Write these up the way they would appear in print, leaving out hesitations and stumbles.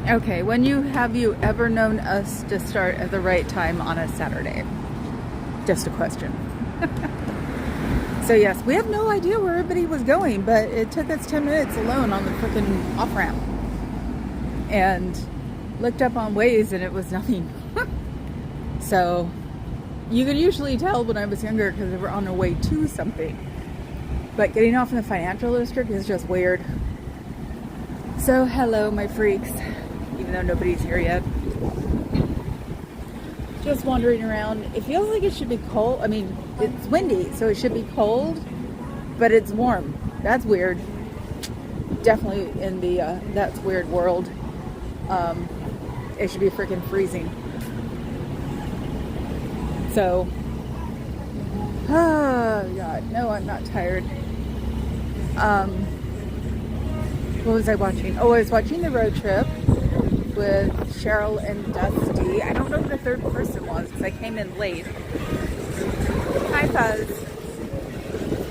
Okay, have you ever known us to start at the right time on a Saturday? Just a question. So yes, we have no idea where everybody was going, but it took us 10 minutes alone on the freaking off-ramp. And looked up on Waze and it was nothing. So you could usually tell when I was younger because we were on our way to something. But getting off in the financial district is just weird. So hello, my freaks. Even though nobody's here yet. Just wandering around. It feels like it should be cold. I mean, it's windy, so it should be cold, but it's warm. That's weird. Definitely in the that's weird world. It should be freaking freezing. So, oh God, no, I'm not tired. What was I watching? Oh, I was watching The Road Trip with Cheryl and Dusty. I don't know who the third person was because I came in late. Hi, Fuzz.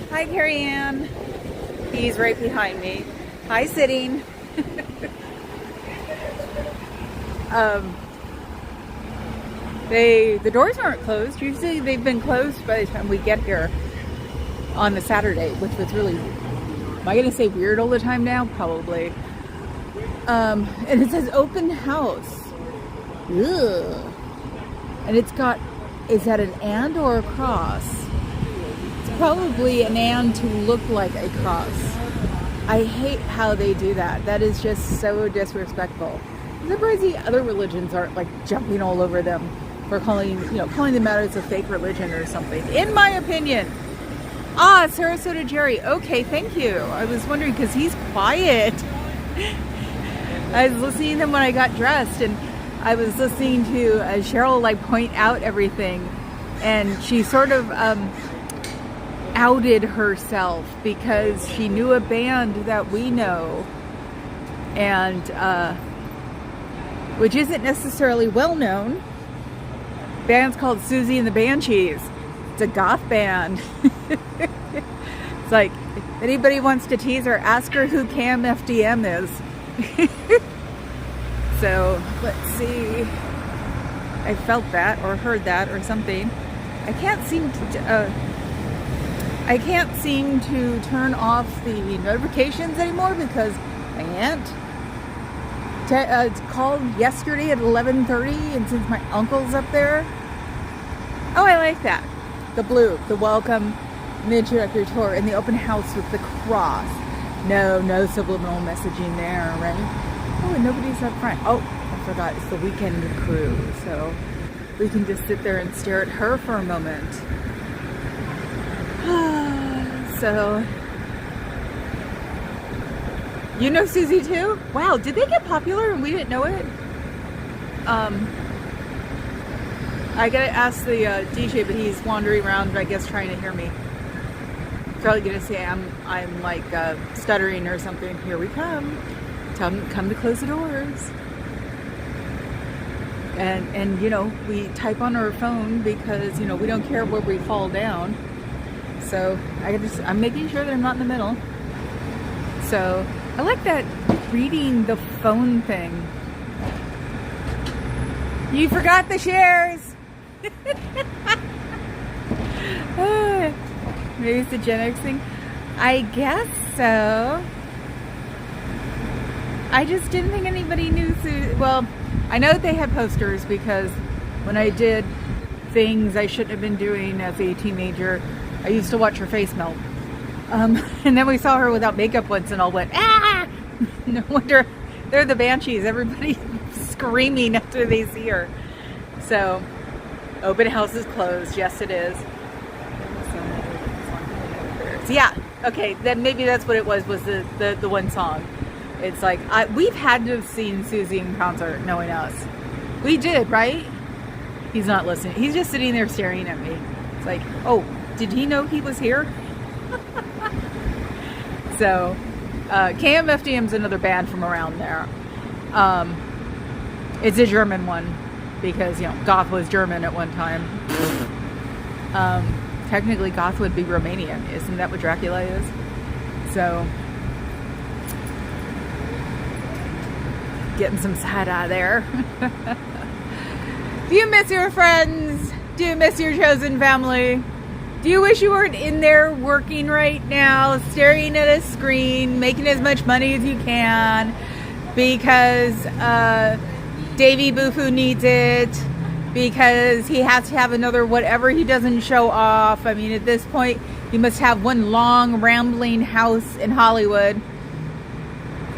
Hi, Carrie Ann. He's right behind me. Hi, sitting. The doors aren't closed. Usually they've been closed by the time we get here on the Saturday, which was really, am I going to say weird all the time now? Probably. And it says open house. Ugh. And it's got, is that an and or a cross? It's probably an and to look like a cross. I hate how they do that. That is just so disrespectful. I'm surprised the other religions aren't like jumping all over them for calling them out as a fake religion or something. In my opinion. Ah, Sarasota Jerry. Okay, thank you. I was wondering because he's quiet. I was listening to him when I got dressed, and I was listening to Cheryl like point out everything, and she sort of outed herself because she knew a band that we know, and which isn't necessarily well known. Band's called Susie and the Banshees. It's a goth band. It's like, if anybody wants to tease her, ask her who Cam FDM is. So let's see. I felt that or heard that or something. I can't seem to turn off the notifications anymore because I can't. It's called yesterday at 11:30, and since my uncle's up there. Oh, I like that. The blue, the welcome, the introductory tour, and the open house with the cross. No subliminal messaging there, right? Oh, and nobody's up front. Oh, I forgot. It's the weekend crew, so we can just sit there and stare at her for a moment. So, you know Susie too? Wow, did they get popular and we didn't know it? I gotta ask the DJ, but he's wandering around, I guess, trying to hear me. Probably gonna say I'm like stuttering or something. Here we come. Tell them come to close the doors. And we type on our phone because we don't care where we fall down. So I'm making sure that I'm not in the middle. So I like that reading the phone thing. You forgot the shares. Maybe it's the Gen X thing. I guess so. I just didn't think anybody knew. Well, I know that they had posters because when I did things I shouldn't have been doing as a teenager, I used to watch her face melt. And then we saw her without makeup once and all went, ah! No wonder they're the Banshees. Everybody screaming after they see her. So, open house is closed. Yes, it is. So, yeah. Okay, then maybe that's what it was the one song. It's like, we've had to have seen Susie in concert, knowing us. We did, right? He's not listening. He's just sitting there staring at me. It's like, oh, did he know he was here? So, KMFDM's another band from around there. It's a German one because, goth was German at one time. Technically, goth would be Romanian. Isn't that what Dracula is? So, getting some side eye there. Do you miss your friends? Do you miss your chosen family? Do you wish you weren't in there working right now, staring at a screen, making as much money as you can because Davy Boofu needs it, because he has to have another whatever he doesn't show off? I mean, at this point, he must have one long, rambling house in Hollywood.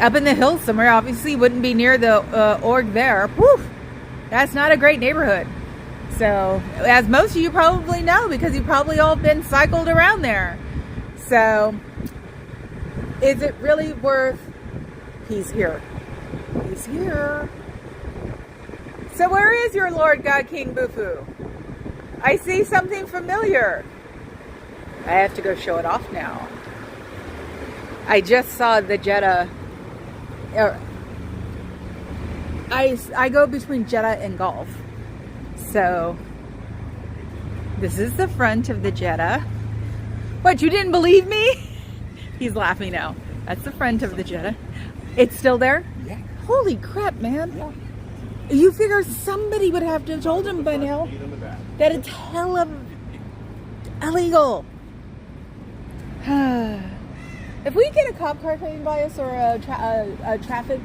Up in the hills somewhere, obviously wouldn't be near the org there. Whew, that's not a great neighborhood. So, as most of you probably know, because you've probably all been cycled around there. So, is it really worth? He's here. He's here. So where is your Lord God King Bufu? I see something familiar. I have to go show it off now. I just saw the Jeddah. I go between Jeddah and Gulf. So this is the front of the Jeddah. What, you didn't believe me? He's laughing now. That's the front of the Jeddah. It's still there? Yeah. Holy crap, man. Yeah. You figure somebody would have to have told him by now that it's hella illegal. If we get a cop car coming by us or a traffic,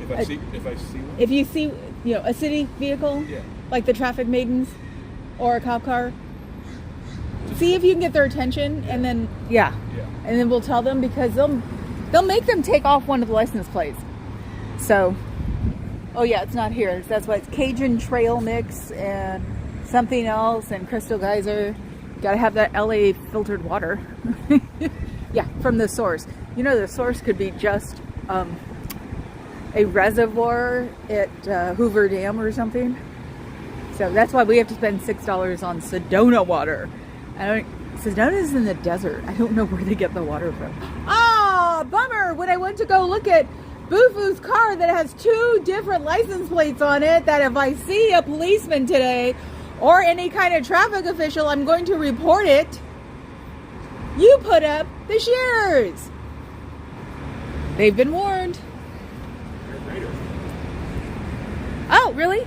if you see, a city vehicle, yeah, like the traffic maidens or a cop car, see if you can get their attention, and then and then we'll tell them, because they'll make them take off one of the license plates. So. Oh yeah, it's not here. That's why it's Cajun Trail Mix and something else and Crystal Geyser. Gotta have that LA filtered water. Yeah, from the source. The source could be just a reservoir at Hoover Dam or something. So that's why we have to spend $6 on Sedona water. Sedona's in the desert. I don't know where they get the water from. Ah, bummer! When I went to go look at Bufu's car that has 2 different license plates on it, that if I see a policeman today or any kind of traffic official, I'm going to report it. You put up the shares. They've been warned. Oh, really?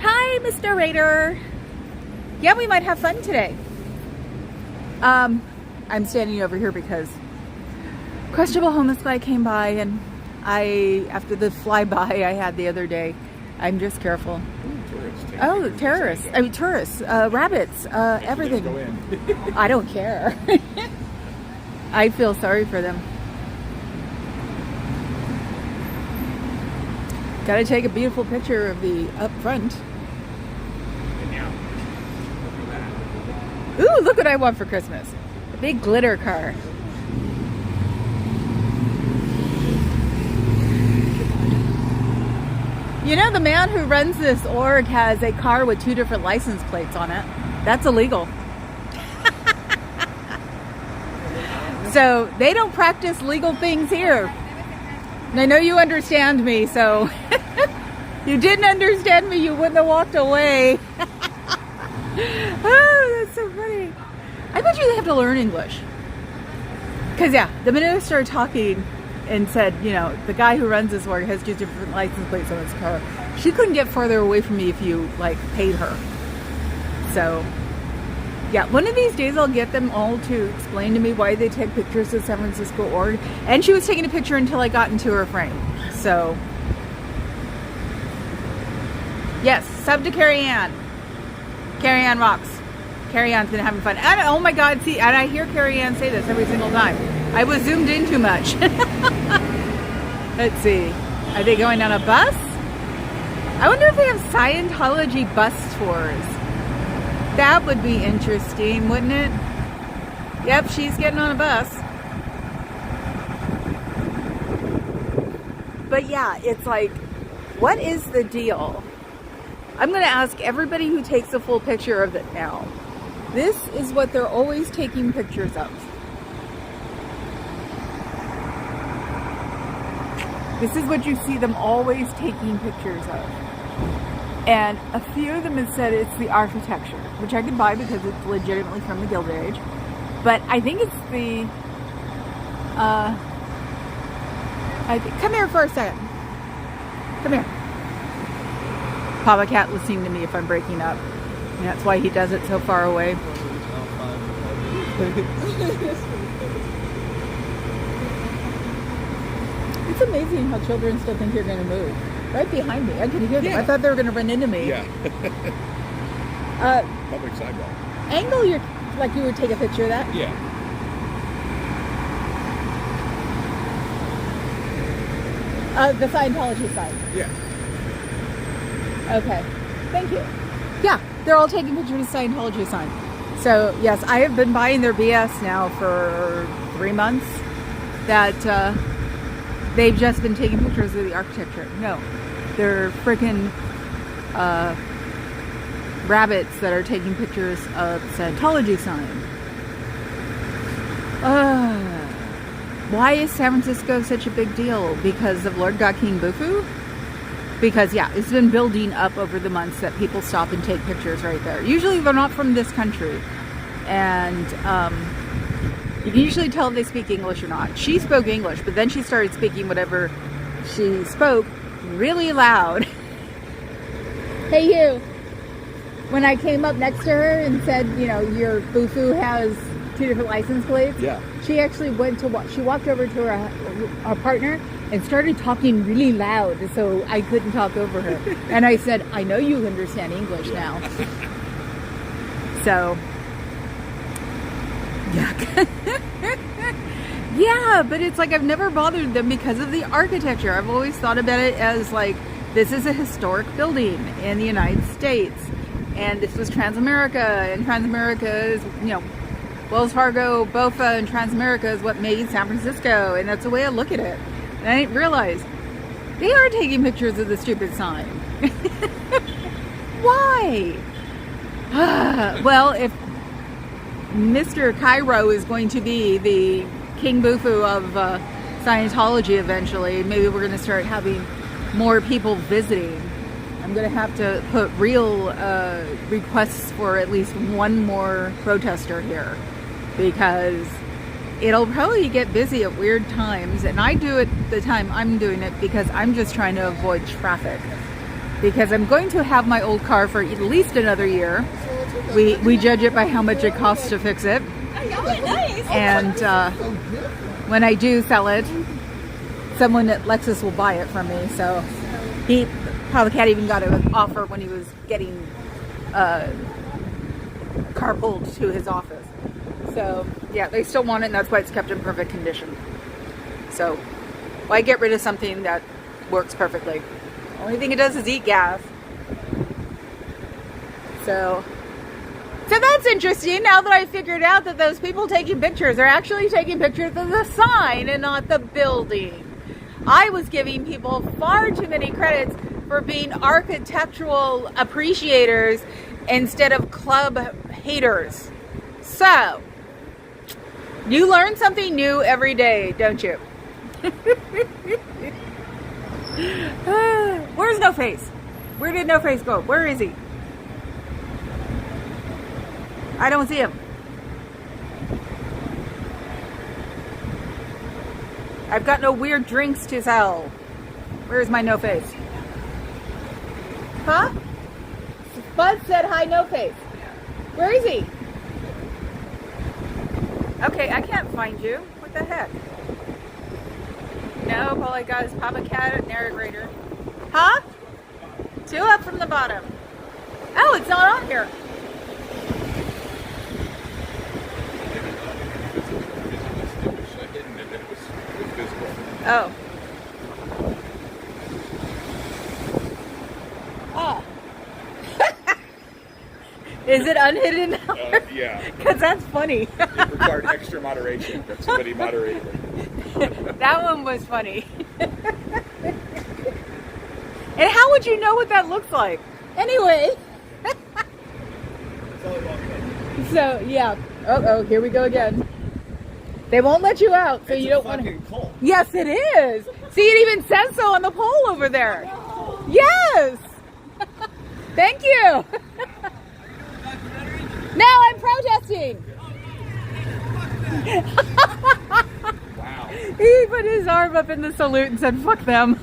Hi, Mr. Raider. Yeah, we might have fun today. I'm standing over here because questionable homeless guy came by, and after the flyby I had the other day, I'm just careful. Oh, terrorists. I mean, tourists, rabbits, everything. I don't care. I feel sorry for them. Gotta take a beautiful picture of the up front. Ooh, look what I want for Christmas. A big glitter car. The man who runs this org has a car with 2 different license plates on it. That's illegal. So they don't practice legal things here. And I know you understand me, so you didn't understand me, you wouldn't have walked away. Oh, that's so funny. I bet you they have to learn English. Because, the minute I started talking and said, the guy who runs this org has 2 different license plates on his car, she couldn't get further away from me if you, paid her. So, one of these days I'll get them all to explain to me why they take pictures of San Francisco org. And she was taking a picture until I got into her frame. So, yes, sub to Carrie Ann. Carrie Ann rocks. Carrie Ann's been having fun. And, oh my God, see, and I hear Carrie Ann say this every single time. I was zoomed in too much. Let's see. Are they going on a bus? I wonder if they have Scientology bus tours. That would be interesting, wouldn't it? Yep, she's getting on a bus. But it's what is the deal? I'm going to ask everybody who takes a full picture of it now. This is what they're always taking pictures of. This is what you see them always taking pictures of. And a few of them have said it's the architecture, which I could buy because it's legitimately from the Gilded Age. But I think it's the... come here for a second. Come here. Papa Cat listening to me if I'm breaking up. And that's why he does it so far away. It's amazing how children still think you're going to move. Right behind me. I can hear them. Yeah. I thought they were going to run into me. Yeah. Public sidewalk. Angle your, like you would take a picture of that. Yeah. The Scientology sign. Yeah. Okay. Thank you. Yeah, they're all taking pictures of the Scientology sign. So, yes, I have been buying their BS now for 3 months. That they've just been taking pictures of the architecture. No, they're freaking rabbits that are taking pictures of the Scientology sign. Why is San Francisco such a big deal? Because of Lord God King Bufu? Because, yeah, it's been building up over the months that people stop and take pictures right there. Usually they're not from this country. And you can usually tell if they speak English or not. She spoke English, but then she started speaking whatever she spoke really loud. Hey, you. When I came up next to her and said, you know, your Bufu has 2 different license plates. Yeah. She actually went to she walked over to our partner and started talking really loud, so I couldn't talk over her. And I said, I know you understand English now. So, yeah. Yeah, but it's like I've never bothered them because of the architecture. I've always thought about it as like, this is a historic building in the United States. And this was Transamerica, and Transamerica is, you know, Wells Fargo, BOFA, and Transamerica is what made San Francisco, and that's the way I look at it. And I didn't realize they are taking pictures of the stupid sign. Why? Well, if Mr. Cairo is going to be the King Bufu of Scientology eventually, maybe we're going to start having more people visiting. I'm going to have to put real requests for at least one more protester here, because it'll probably get busy at weird times, and I do it the time I'm doing it because I'm just trying to avoid traffic, because I'm going to have my old car for at least another year. We judge it by how much it costs to fix it, and when I do sell it, someone at Lexus will buy it from me. So Papa Cat even got an offer when he was getting carpooled to his office. So, yeah, they still want it, and that's why it's kept in perfect condition. So, why get rid of something that works perfectly? Only thing it does is eat gas. So that's interesting. Now that I figured out that those people taking pictures are actually taking pictures of the sign and not the building. I was giving people far too many credits for being architectural appreciators instead of club haters. So, you learn something new every day, don't you? Where's No Face? Where did No Face go? Where is he? I don't see him. I've got no weird drinks to sell. Where's my No Face? Huh? Bud said hi, No Face. Where is he? Okay, I can't find you. What the heck? No, all I got is Papa Cat and narrator. Huh? 2 up from the bottom. Oh, it's not on here. Oh. Oh. Is it unhidden now? Yeah. Because that's funny. It required extra moderation that somebody moderated. That one was funny. And how would you know what that looks like? Anyway. So, yeah. Oh, here we go again. They won't let you out, so you don't want to. Cold. Yes, it is. See, it even says so on the pole over there. No. Yes. Thank you. Now I'm protesting. Wow. He put his arm up in the salute and said, fuck them.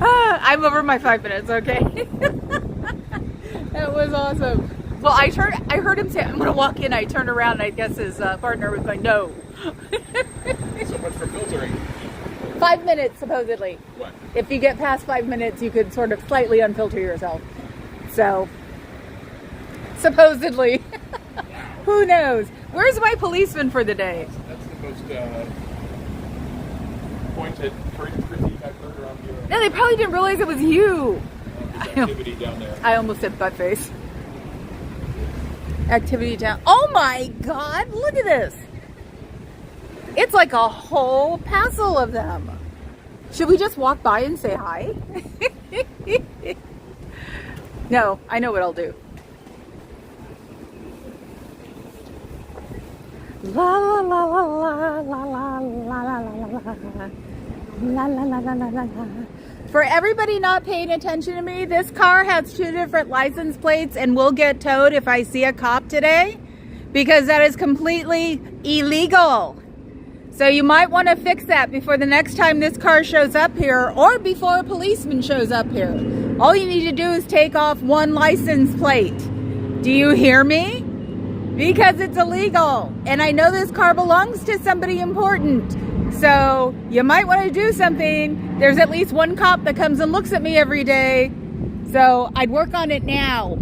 I'm over my 5 minutes, okay? That was awesome. Well, I heard him say, I'm going to walk in. I turned around and I guess his partner was going, no. So much for filtering. 5 minutes, supposedly. What? If you get past 5 minutes, you could sort of slightly unfilter yourself. So, supposedly. Who knows? Where's my policeman for the day? That's the most pointed critique I've heard around here. No, they probably didn't realize it was you. There's activity down there. I almost said butt face. Activity down. Oh my God, look at this. It's like a whole passel of them. Should we just walk by and say hi? No, I know what I'll do. La la la la la la la la la la la la la la. For everybody not paying attention to me, this car has 2 different license plates and will get towed if I see a cop today, because that is completely illegal. So you might want to fix that before the next time this car shows up here, or before a policeman shows up here. All you need to do is take off 1 license plate. Do you hear me? Because it's illegal. And I know this car belongs to somebody important. So you might want to do something. There's at least 1 cop that comes and looks at me every day. So I'd work on it now.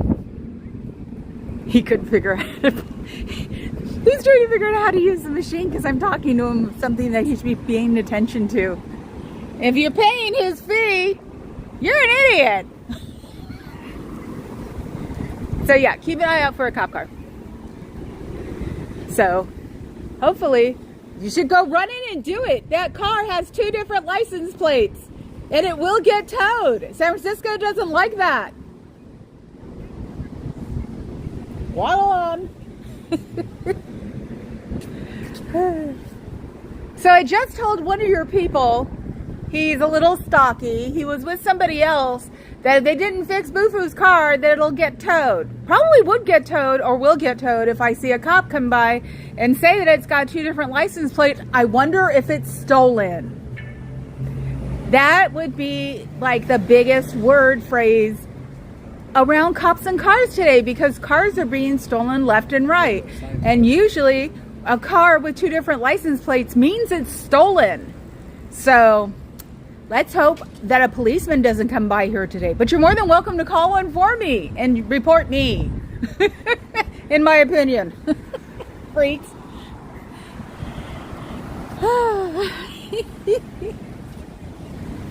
He couldn't figure out. He's trying to figure out how to use the machine because I'm talking to him something that he should be paying attention to. If you're paying his fee, you're an idiot. So yeah, keep an eye out for a cop car. So hopefully you should go run in and do it. That car has 2 different license plates and it will get towed. San Francisco doesn't like that. Waddle on. So I just told one of your people, he's a little stocky, he was with somebody else, that if they didn't fix Bufu's car, that it'll get towed. Probably would get towed or will get towed if I see a cop come by and say that it's got 2 different license plates. I wonder if it's stolen. That would be like the biggest word phrase around cops and cars today, because cars are being stolen left and right. And usually a car with 2 different license plates means it's stolen. So let's hope that a policeman doesn't come by here today. But you're more than welcome to call one for me and report me, in my opinion. Freaks.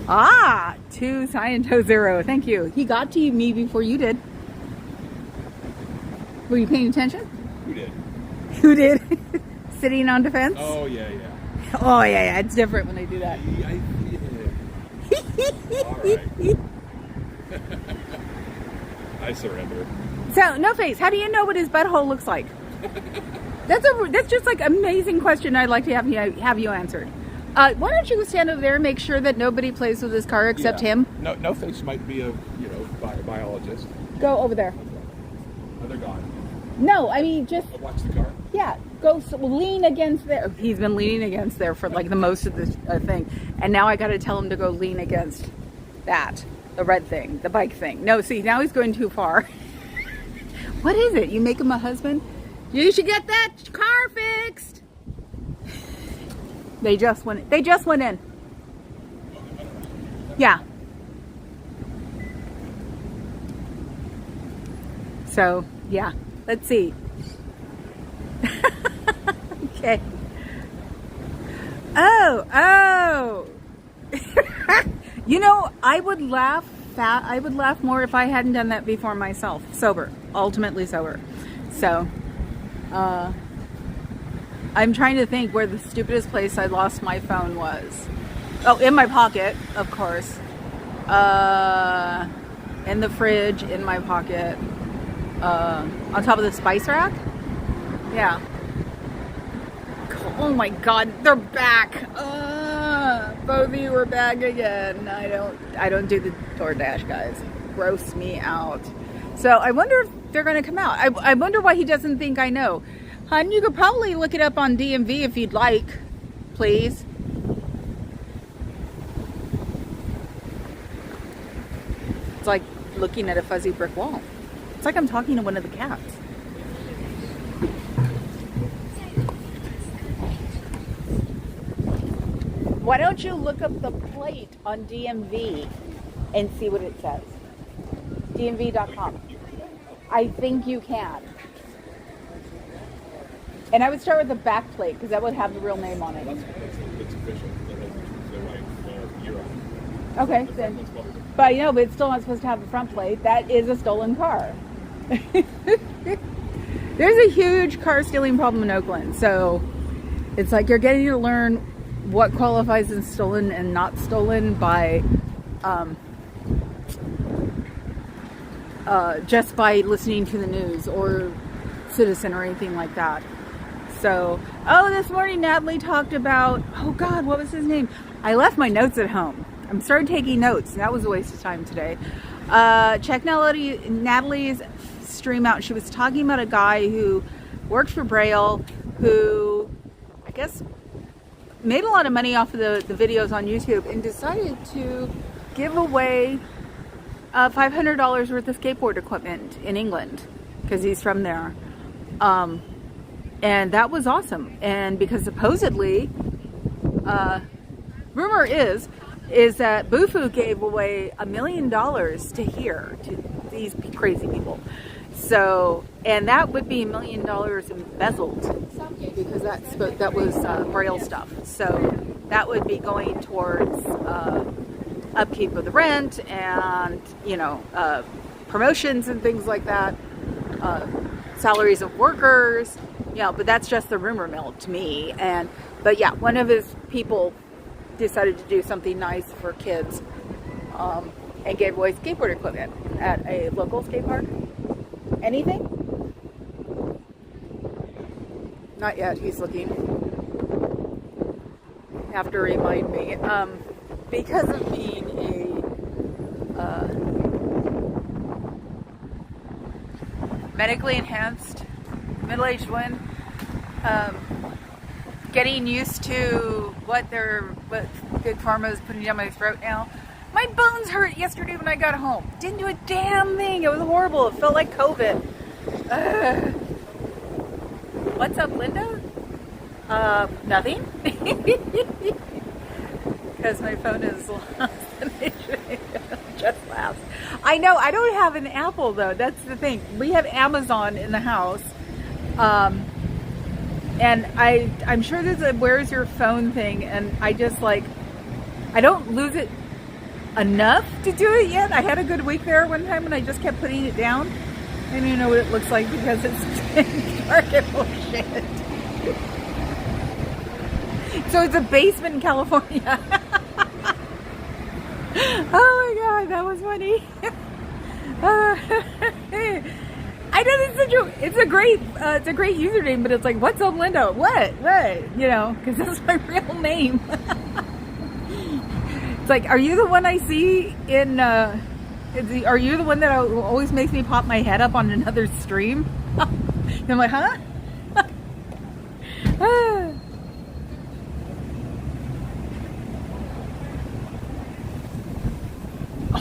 Ah, 2 Scientology. Thank you. He got to me before you did. Were you paying attention? Who did? Who did? Sitting on defense? Oh, yeah. Oh, yeah. It's different when they do that. All right. I surrender. So, No Face, how do you know what his butthole looks like? That's just like an amazing question I'd like to have you answered. Why don't you stand over there and make sure that nobody plays with his car except him? No Face might be a biologist. Go over there. Oh, they're gone. No, I mean just Watch the car. yeah. Go lean against there. He's been leaning against there for like the most of the thing, and now I got to tell him to go lean against that, the red thing, the bike thing. No, see, now he's going too far. What is it? You make him a husband? You should get that car fixed. They just went in. Yeah. So, yeah. Let's see. Okay. Oh. You know, I would laugh more if I hadn't done that before myself. Sober. Ultimately sober. So, I'm trying to think where the stupidest place I lost my phone was. Oh, in my pocket, of course. In the fridge, in my pocket. On top of the spice rack. Yeah. Oh my God, they're back. Both of you are back again. I don't do the DoorDash, guys. Gross me out. So I wonder if they're going to come out. I wonder why he doesn't think I know. Hun, you could probably look it up on DMV if you'd like, please. It's like looking at a fuzzy brick wall. It's like I'm talking to one of the cats. Why don't you look up the plate on DMV and see what it says? DMV.com. I think you can. And I would start with the back plate because that would have the real name on it. It's official. They're like year on. Okay, then. But it's still not supposed to have the front plate. That is a stolen car. There's a huge car stealing problem in Oakland. So it's like you're getting to learn what qualifies as stolen and not stolen by just by listening to the news or Citizen or anything like that. So, this morning Natalie talked about, oh God, what was his name? I left my notes at home. I'm started taking notes. That was a waste of time today. Check Natalie's stream out. She was talking about a guy who worked for Braille, who I guess made a lot of money off of the videos on YouTube and decided to give away $500 worth of skateboard equipment in England because he's from there. And that was awesome. And because supposedly, rumor is that Bufu gave away $1 million to these crazy people. So, and that would be $1 million embezzled because that was Braille stuff. So that would be going towards upkeep of the rent and promotions and things like that, salaries of workers. But that's just the rumor mill to me. But one of his people decided to do something nice for kids and gave away skateboard equipment at a local skate park. Anything? Not yet. He's looking. Have to remind me. Because of being a medically enhanced middle-aged woman, getting used to what Good Pharma is putting down my throat now. My bones hurt yesterday when I got home. Didn't do a damn thing. It was horrible. It felt like COVID. What's up, Linda? Nothing. Because my phone is lost. Just laughs. I know. I don't have an Apple though. That's the thing. We have Amazon in the house. And I'm sure there's a where's your phone thing, and I just I don't lose it enough to do it yet. I had a good week there one time and I just kept putting it down. I don't even know what it looks like because it's dark and bullshit. So it's a basement in California. Oh my God, that was funny. I know it's a great username, but it's like, what's up, Linda? What? Because that's my real name. It's like, are you the one I see in? Are you the one that always makes me pop my head up on another stream? And I'm like, huh?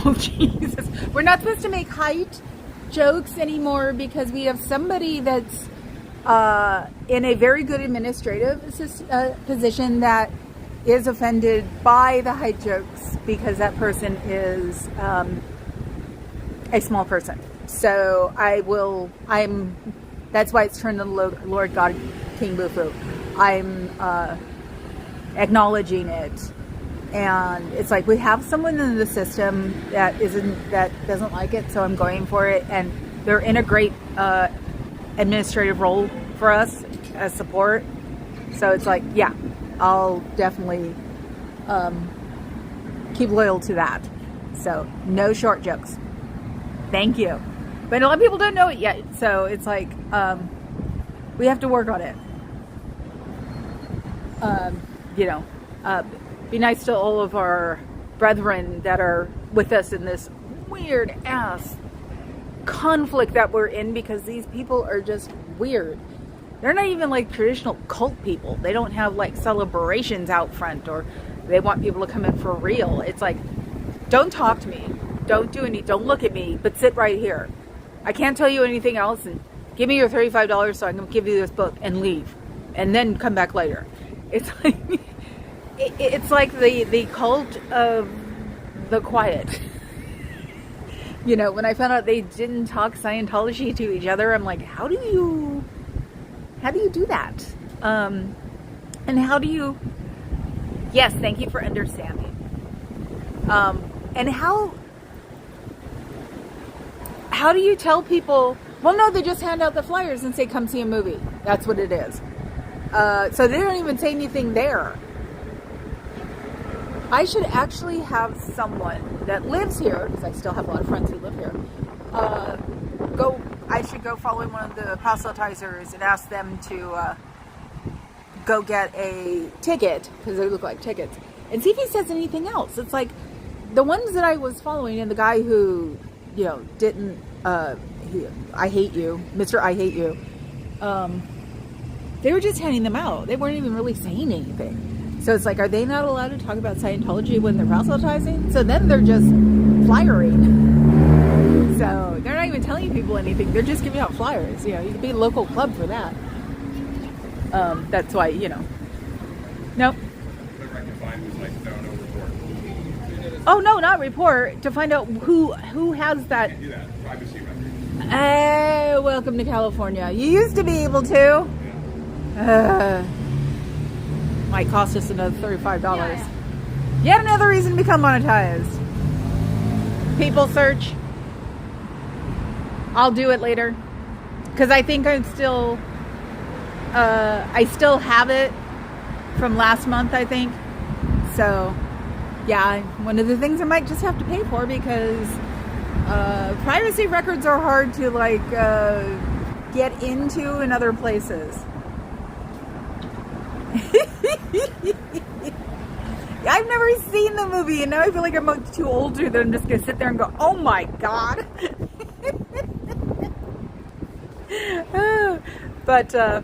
Oh Jesus! We're not supposed to make height jokes anymore because we have somebody that's in a very good administrative position that is offended by the height jokes because that person is a small person. So that's why it's turned to Lord God King Bufu. I'm acknowledging it. And it's like we have someone in the system that doesn't like it, so I'm going for it. And they're in a great administrative role for us as support. So it's like, yeah, I'll definitely keep loyal to that. So no short jokes. Thank you. But a lot of people don't know it yet, so it's like we have to work on it. Be nice to all of our brethren that are with us in this weird ass conflict that we're in, because these people are just weird. They're not even like traditional cult people. They don't have like celebrations out front, or they want people to come in for real. It's like, don't talk to me. don't look at me, but sit right here. I can't tell you anything else, and give me your $35 so I can give you this book and leave, and then come back later. It's like it's like the cult of the quiet. You know, when I found out they didn't talk Scientology to each other, I'm like, how do you do that? And how do you? Yes, thank you for understanding. And how do you tell people? Well, no, they just hand out the flyers and say, "Come see a movie." That's what it is. So they don't even say anything there. I should actually have someone that lives here, because I still have a lot of friends who live here. I should go follow one of the proselytizers and ask them to go get a ticket, because they look like tickets, and see if he says anything else. It's like the ones that I was following, and the guy who, you know, didn't, I hate you, Mr. I hate you. They were just handing them out. They weren't even really saying anything. So it's like, are they not allowed to talk about Scientology when they're proselytizing? So then they're just flyering. So they're not even telling people anything. They're just giving out flyers. You know, you could be a local club for that. That's why, you know. Nope. The right to find was like, no report. Oh, no, not report. To find out who has that. You can't do that. Privacy record. Welcome to California. You used to be able to. Might cost us another $35. Yeah. Yet another reason to become monetized. People search. I'll do it later. Because I think I still have it from last month, I think. So, yeah, one of the things I might just have to pay for, because privacy records are hard to, like, get into in other places. I've never seen the movie, and now I feel like I'm too old to that I'm just going to sit there and go, oh my God. But, yeah,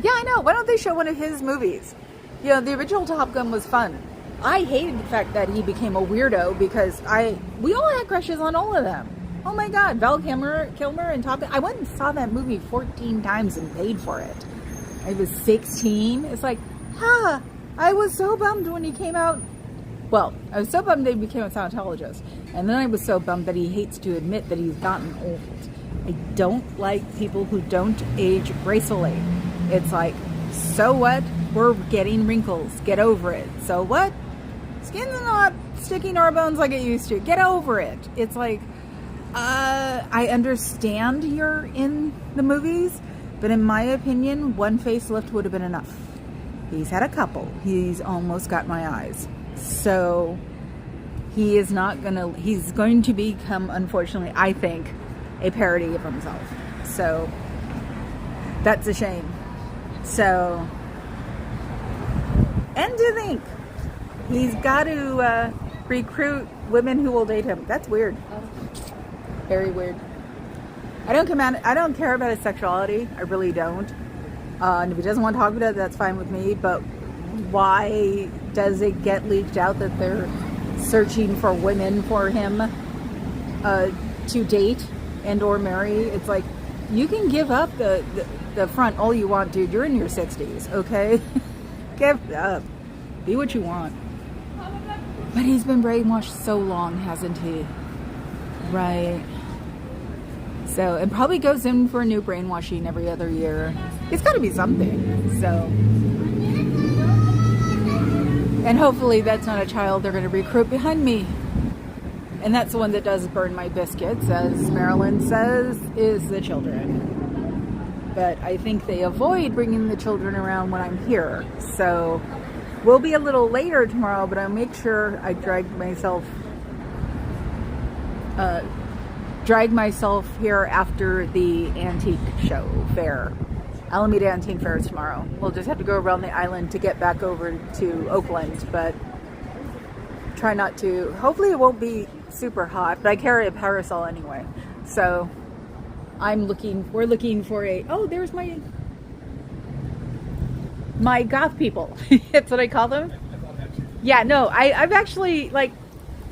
I know. Why don't they show one of his movies? You know, the original Top Gun was fun. I hated the fact that he became a weirdo, because we all had crushes on all of them. Oh my God, Val Kilmer and Top Gun. I went and saw that movie 14 times and paid for it. I was 16. It's like, I was so bummed when he came out. Well, I was so bummed that he became a Scientologist. And then I was so bummed that he hates to admit that he's gotten old. I don't like people who don't age gracefully. It's like, so what? We're getting wrinkles. Get over it. So what? Skin's not sticking to our bones like it used to. Get over it. It's like, I understand you're in the movies, but in my opinion, one facelift would have been enough. He's had a couple. He's almost got my eyes. So he's going to become, unfortunately, I think, a parody of himself. So that's a shame. So, and to think he's got to recruit women who will date him. That's weird. Very weird. I don't care about his sexuality. I really don't. And if he doesn't want to talk about it, that's fine with me. But why does it get leaked out that they're searching for women for him to date and or marry? It's like, you can give up the front all you want, dude. You're in your 60s, okay? Give it up. Be what you want. But he's been brainwashed so long, hasn't he? Right. So, and probably goes in for a new brainwashing every other year. It's got to be something. So, and hopefully that's not a child they're going to recruit behind me. And that's the one that does burn my biscuits, as Marilyn says, is the children. But I think they avoid bringing the children around when I'm here. So, we'll be a little later tomorrow, but I'll make sure I drag myself here after the antique show fair. Alameda Antique Fair is tomorrow. We'll just have to go around the island to get back over to Oakland, but try not to. Hopefully it won't be super hot, but I carry a parasol anyway. So we're looking for there's my goth people. That's what I call them. Yeah, no, I've actually, like,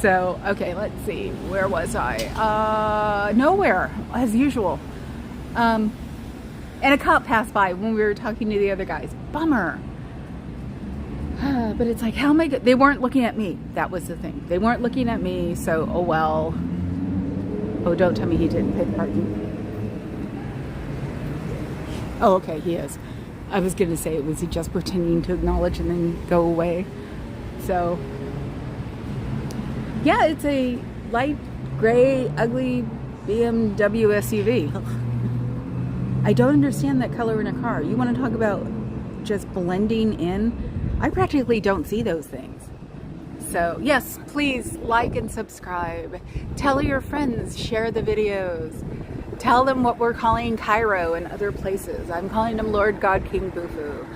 So, okay, let's see. Where was I? Nowhere, as usual. And a cop passed by when we were talking to the other guys. Bummer. But it's like, how am I they weren't looking at me. That was the thing. They weren't looking at me, so, oh well. Oh, don't tell me he didn't pay the parking. Oh, okay, he is. I was going to say, was he just pretending to acknowledge and then go away? So, yeah, it's a light gray, ugly BMW SUV. I don't understand that color in a car. You want to talk about just blending in? I practically don't see those things. So, yes, please like and subscribe. Tell your friends, share the videos. Tell them what we're calling Cairo and other places. I'm calling them Lord God King Bufu.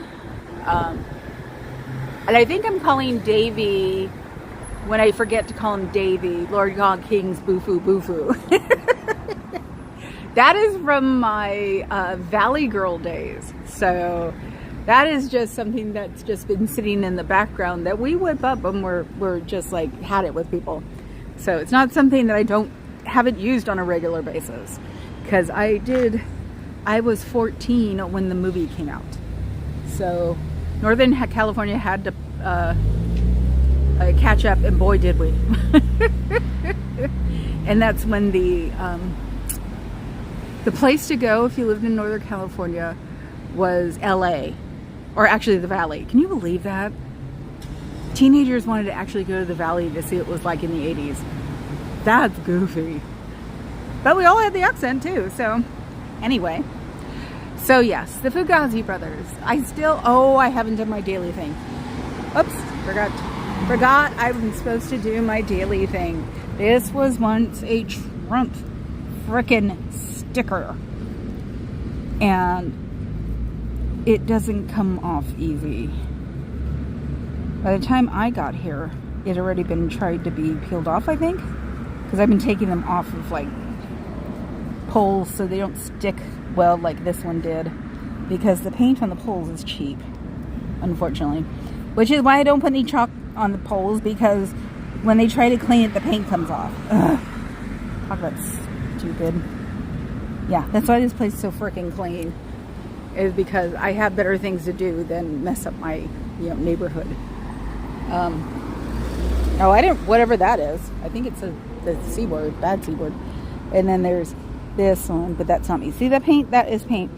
And I think I'm calling Davy, when I forget to call him Davy, Lord God King's Bufu Bufu. That is from my Valley Girl days. So that is just something that's just been sitting in the background that we whip up when we're just like had it with people. So it's not something that haven't used on a regular basis. Because I was 14 when the movie came out. So Northern California had to catch up, and boy did we. And that's when the place to go if you lived in Northern California was LA, or actually the Valley. Can you believe that? Teenagers wanted to actually go to the Valley to see what it was like in the 80s. That's goofy. But we all had the accent too, so anyway. So yes, the Fugazi brothers. I haven't done my daily thing. Oops, forgot I was supposed to do my daily thing. This was once a Trump frickin' sticker. And it doesn't come off easy. By the time I got here, it had already been tried to be peeled off, I think. Because I've been taking them off of like poles so they don't stick well like this one did, because the paint on the poles is cheap, unfortunately, which is why I don't put any chalk on the poles, because when they try to clean it, the paint comes off. Ugh. Talk about stupid. Yeah, that's why this place is so freaking clean, is because I have better things to do than mess up my neighborhood. Whatever that is, I think it's the C word, bad C word. And then there's this one, but that's not me. See that paint? That is paint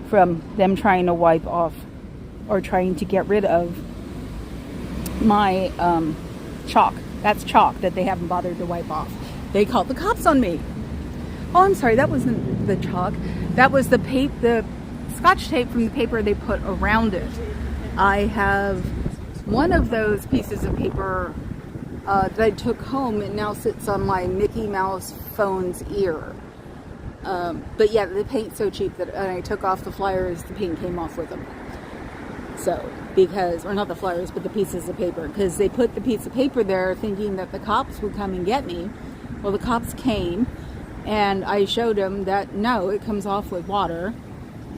from them trying to wipe off or trying to get rid of my chalk. That's chalk that they haven't bothered to wipe off. They called the cops on me. Oh, I'm sorry, that wasn't the chalk. That was the Scotch tape from the paper they put around it. I have one of those pieces of paper that I took home. It now sits on my Mickey Mouse phone's ear. But yeah, the paint's so cheap that when I took off the flyers, the paint came off with them. So, or not the flyers, but the pieces of paper. Because they put the piece of paper there thinking that the cops would come and get me. Well, the cops came, and I showed them that, no, it comes off with water.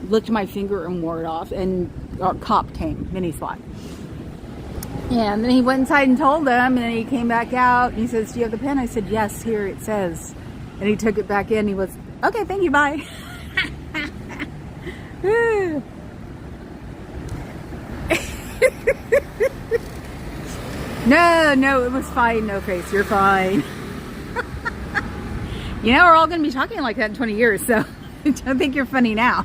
Licked my finger and wore it off, and our cop came, mini SWAT. And then he went inside and told them, and then he came back out, and he says, do you have the pen? I said, yes, here it says. And he took it back in, he was, okay, thank you, bye. No, it was fine, no face, you're fine. We're all going to be talking like that in 20 years, so don't think you're funny now.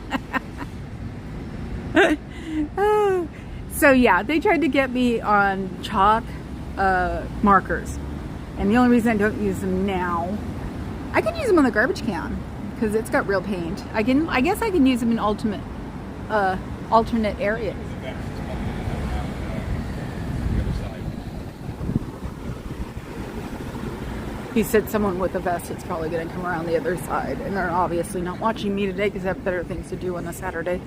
So yeah, they tried to get me on chalk markers, and the only reason I don't use them now, I can use them on the garbage can because it's got real paint. I guess I can use them in alternate areas. He said someone with a vest is probably going to come around the other side, and they're obviously not watching me today because I have better things to do on a Saturday.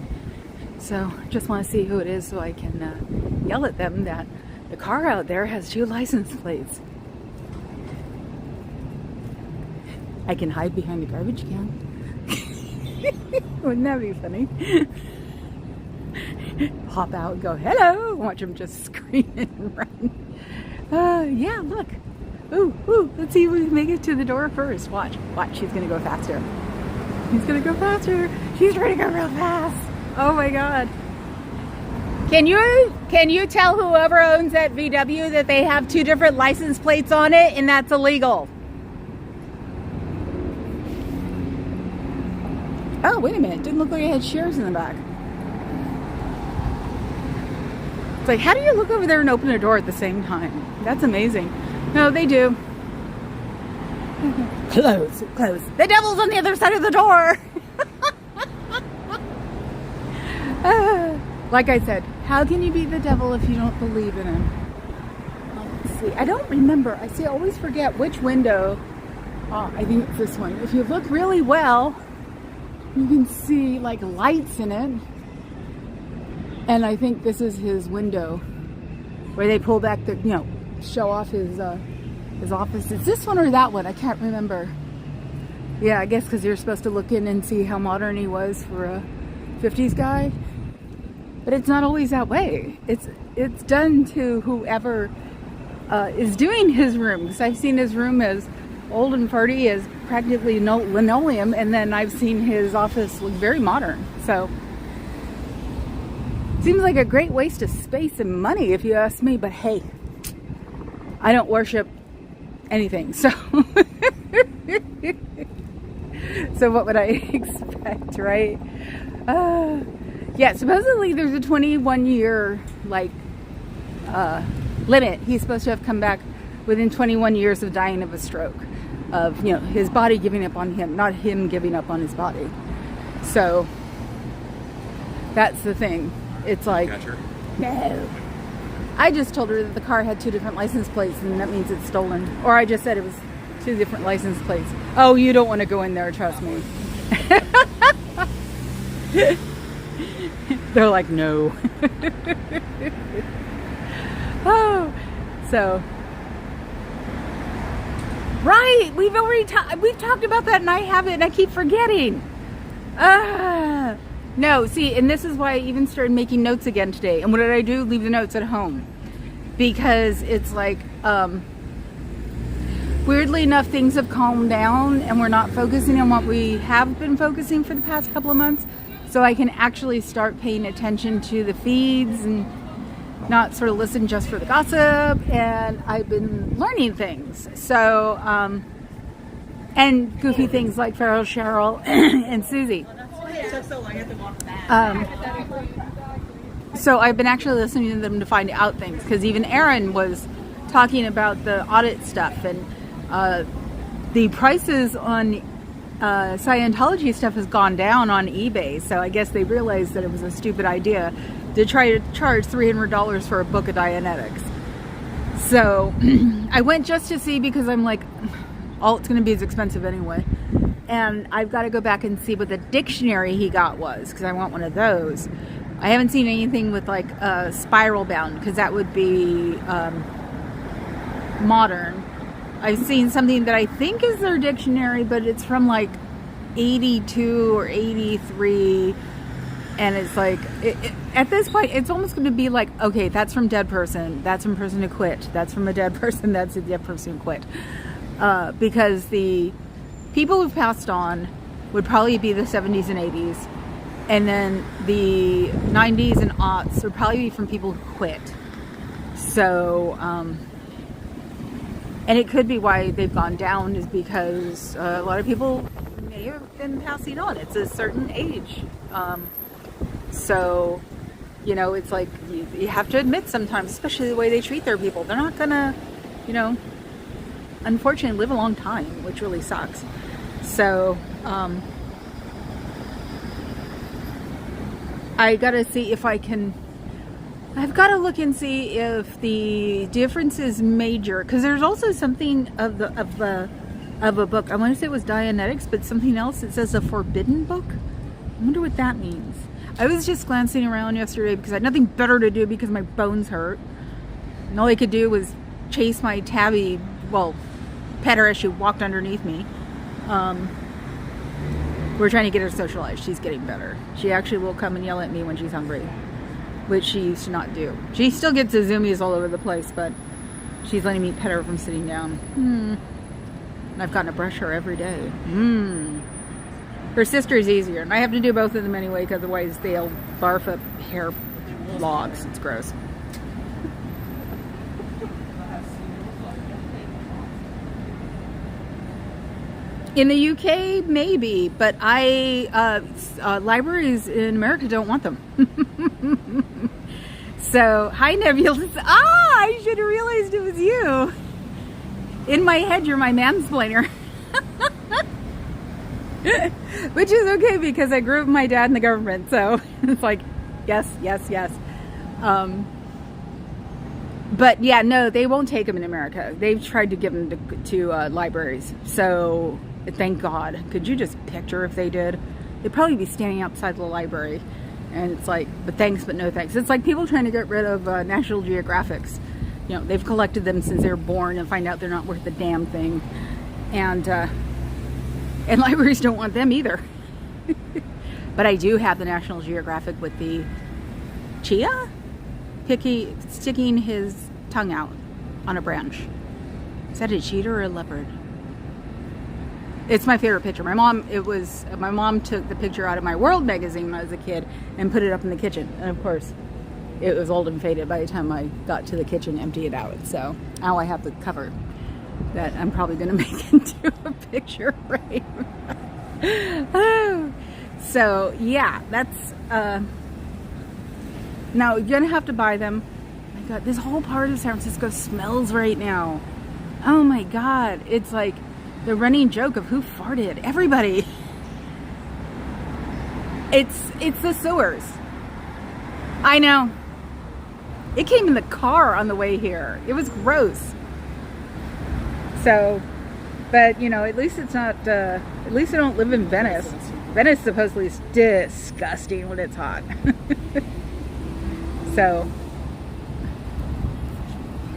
So just want to see who it is so I can yell at them that the car out there has 2 license plates. I can hide behind the garbage can. Wouldn't that be funny? Hop out and go, hello, watch them just scream and run. Yeah, look, Ooh, ooh, let's see if we can make it to the door first. Watch, she's gonna go faster. She's gonna go faster. She's ready to go real fast. Oh my God. Can you tell whoever owns that VW that they have 2 different license plates on it and that's illegal? Oh, wait a minute. Didn't look like it had shares in the back. It's like, how do you look over there and open a door at the same time? That's amazing. No, they do. Close. The devil's on the other side of the door. Like I said, how can you beat the devil if you don't believe in him? Let's see. I don't remember. I always forget which window. Oh, I think it's this one. If you look really well, you can see like lights in it. And I think this is his window where they pull back the, show off his office. Is this one or that one? I can't remember. Yeah, I guess because you're supposed to look in and see how modern he was for a 50s guy. But it's not always that way. It's done to whoever is doing his room. Because I've seen his room as old and farty as practically no linoleum, and then I've seen his office look very modern. So seems like a great waste of space and money, if you ask me. But hey, I don't worship anything, so so what would I expect, right? Yeah, supposedly there's a 21-year limit. He's supposed to have come back within 21 years of dying of a stroke, of his body giving up on him, not him giving up on his body. So that's the thing. It's like, no. I just told her that the car had 2 different license plates, and that means it's stolen. Or I just said it was 2 different license plates. Oh, you don't want to go in there, trust me. They're like, no. Oh, so right, we've talked about that, and I have it, and I keep forgetting. No, see, and this is why I even started making notes again today. And what did I do? Leave the notes at home, because it's like, weirdly enough, things have calmed down, and we're not focusing on what we have been focusing for the past couple of months. So I can actually start paying attention to the feeds and not sort of listen just for the gossip. And I've been learning things. So, and goofy things like Farrell, Cheryl, and Susie. So I've been actually listening to them to find out things. Because even Aaron was talking about the audit stuff. And the prices on Scientology stuff has gone down on eBay, so I guess they realized that it was a stupid idea to try to charge $300 for a book of Dianetics. So I went just to see, because I'm like, it's going to be as expensive anyway, and I've got to go back and see what the dictionary he got was, because I want one of those. I haven't seen anything with like spiral bound, because that would be modern. I've seen something that I think is their dictionary, but it's from like 82 or 83. And it's like, at this point, it's almost going to be like, okay, that's from dead person. That's from person who quit. That's from a dead person. That's a dead person who quit. Because the people who've passed on would probably be the 70s and 80s. And then the 90s and aughts would probably be from people who quit. So, and it could be why they've gone down is because a lot of people may have been passing on. It's a certain age. So, it's like you have to admit sometimes, especially the way they treat their people, they're not going to, unfortunately live a long time, which really sucks. So, I got to see if I've got to look and see if the difference is major, because there's also something of a book. I want to say it was Dianetics, but something else. It says a forbidden book. I wonder what that means. I was just glancing around yesterday because I had nothing better to do because my bones hurt, and all I could do was chase my tabby. Well, pet her as she walked underneath me. We're trying to get her socialized. She's getting better. She actually will come and yell at me when she's hungry, which she used to not do. She still gets the zoomies all over the place, but She's letting me pet her from sitting down. And I've gotten to brush her every day. Her sister's easier, and I have to do both of them anyway, because otherwise they'll barf up hair logs. It's gross. In the UK, maybe, but libraries in America don't want them. So, hi Nebulous. I should have realized it was you. In my head, you're my mansplainer. Which is okay, because I grew up with my dad in the government, so it's like, yes. But yeah, no, they won't take them in America. They've tried to give them to libraries, so thank God. Could you just picture if they did? They'd probably be standing outside the library, and it's like, but thanks, but no thanks. It's like people trying to get rid of National Geographics. You know, they've collected them since they were born and find out they're not worth a damn thing. And libraries don't want them either. But I do have the National Geographic with the cheetah sticking his tongue out on a branch. Is that a cheetah or a leopard? It's my favorite picture. My mom took the picture out of my World magazine when I was a kid and put it up in the kitchen. And of course, it was old and faded by the time I got to the kitchen, empty it out. So now I have the cover that I'm probably going to make into a picture frame. So yeah, that's now you're going to have to buy them. Oh my God, this whole part of San Francisco smells right now. Oh my God, it's like the running joke of who farted. Everybody. It's the sewers. I know. It came in the car on the way here. It was gross. So, but you know, at least it's not, at least I don't live in Venice. Venice supposedly is disgusting when it's hot. So,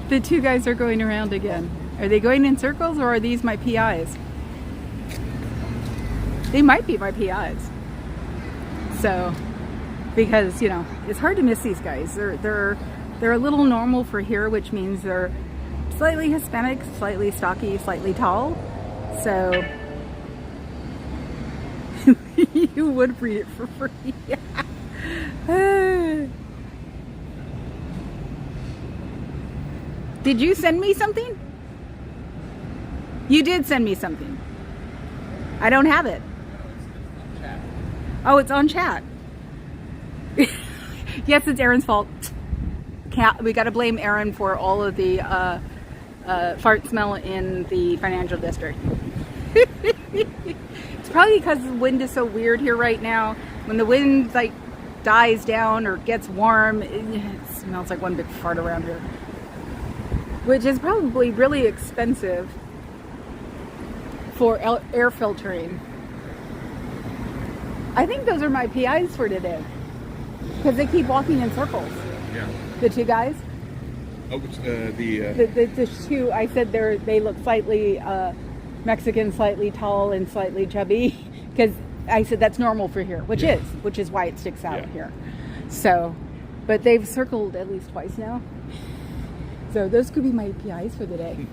the two guys are going around again. Are they going in circles, or are these my PIs? They might be my PIs. So, because, you know, it's hard to miss these guys. They're a little normal for here, which means they're slightly Hispanic, slightly stocky, slightly tall. So you would read it for free. Did you send me something? You did send me something. I don't have it. Oh, it's on chat. Yes, it's Aaron's fault. We got to blame Aaron for all of the fart smell in the financial district. It's probably because the wind is so weird here right now. When the wind like dies down or gets warm, it smells like one big fart around here, which is probably really expensive for air filtering. I think those are my PIs for today, because they keep walking in circles. Yeah. The two guys. Oh, which, the two. I said they look slightly Mexican, slightly tall, and slightly chubby, because I said that's normal for here, which is why it sticks out here. So, but they've circled at least twice now. So those could be my PIs for the day.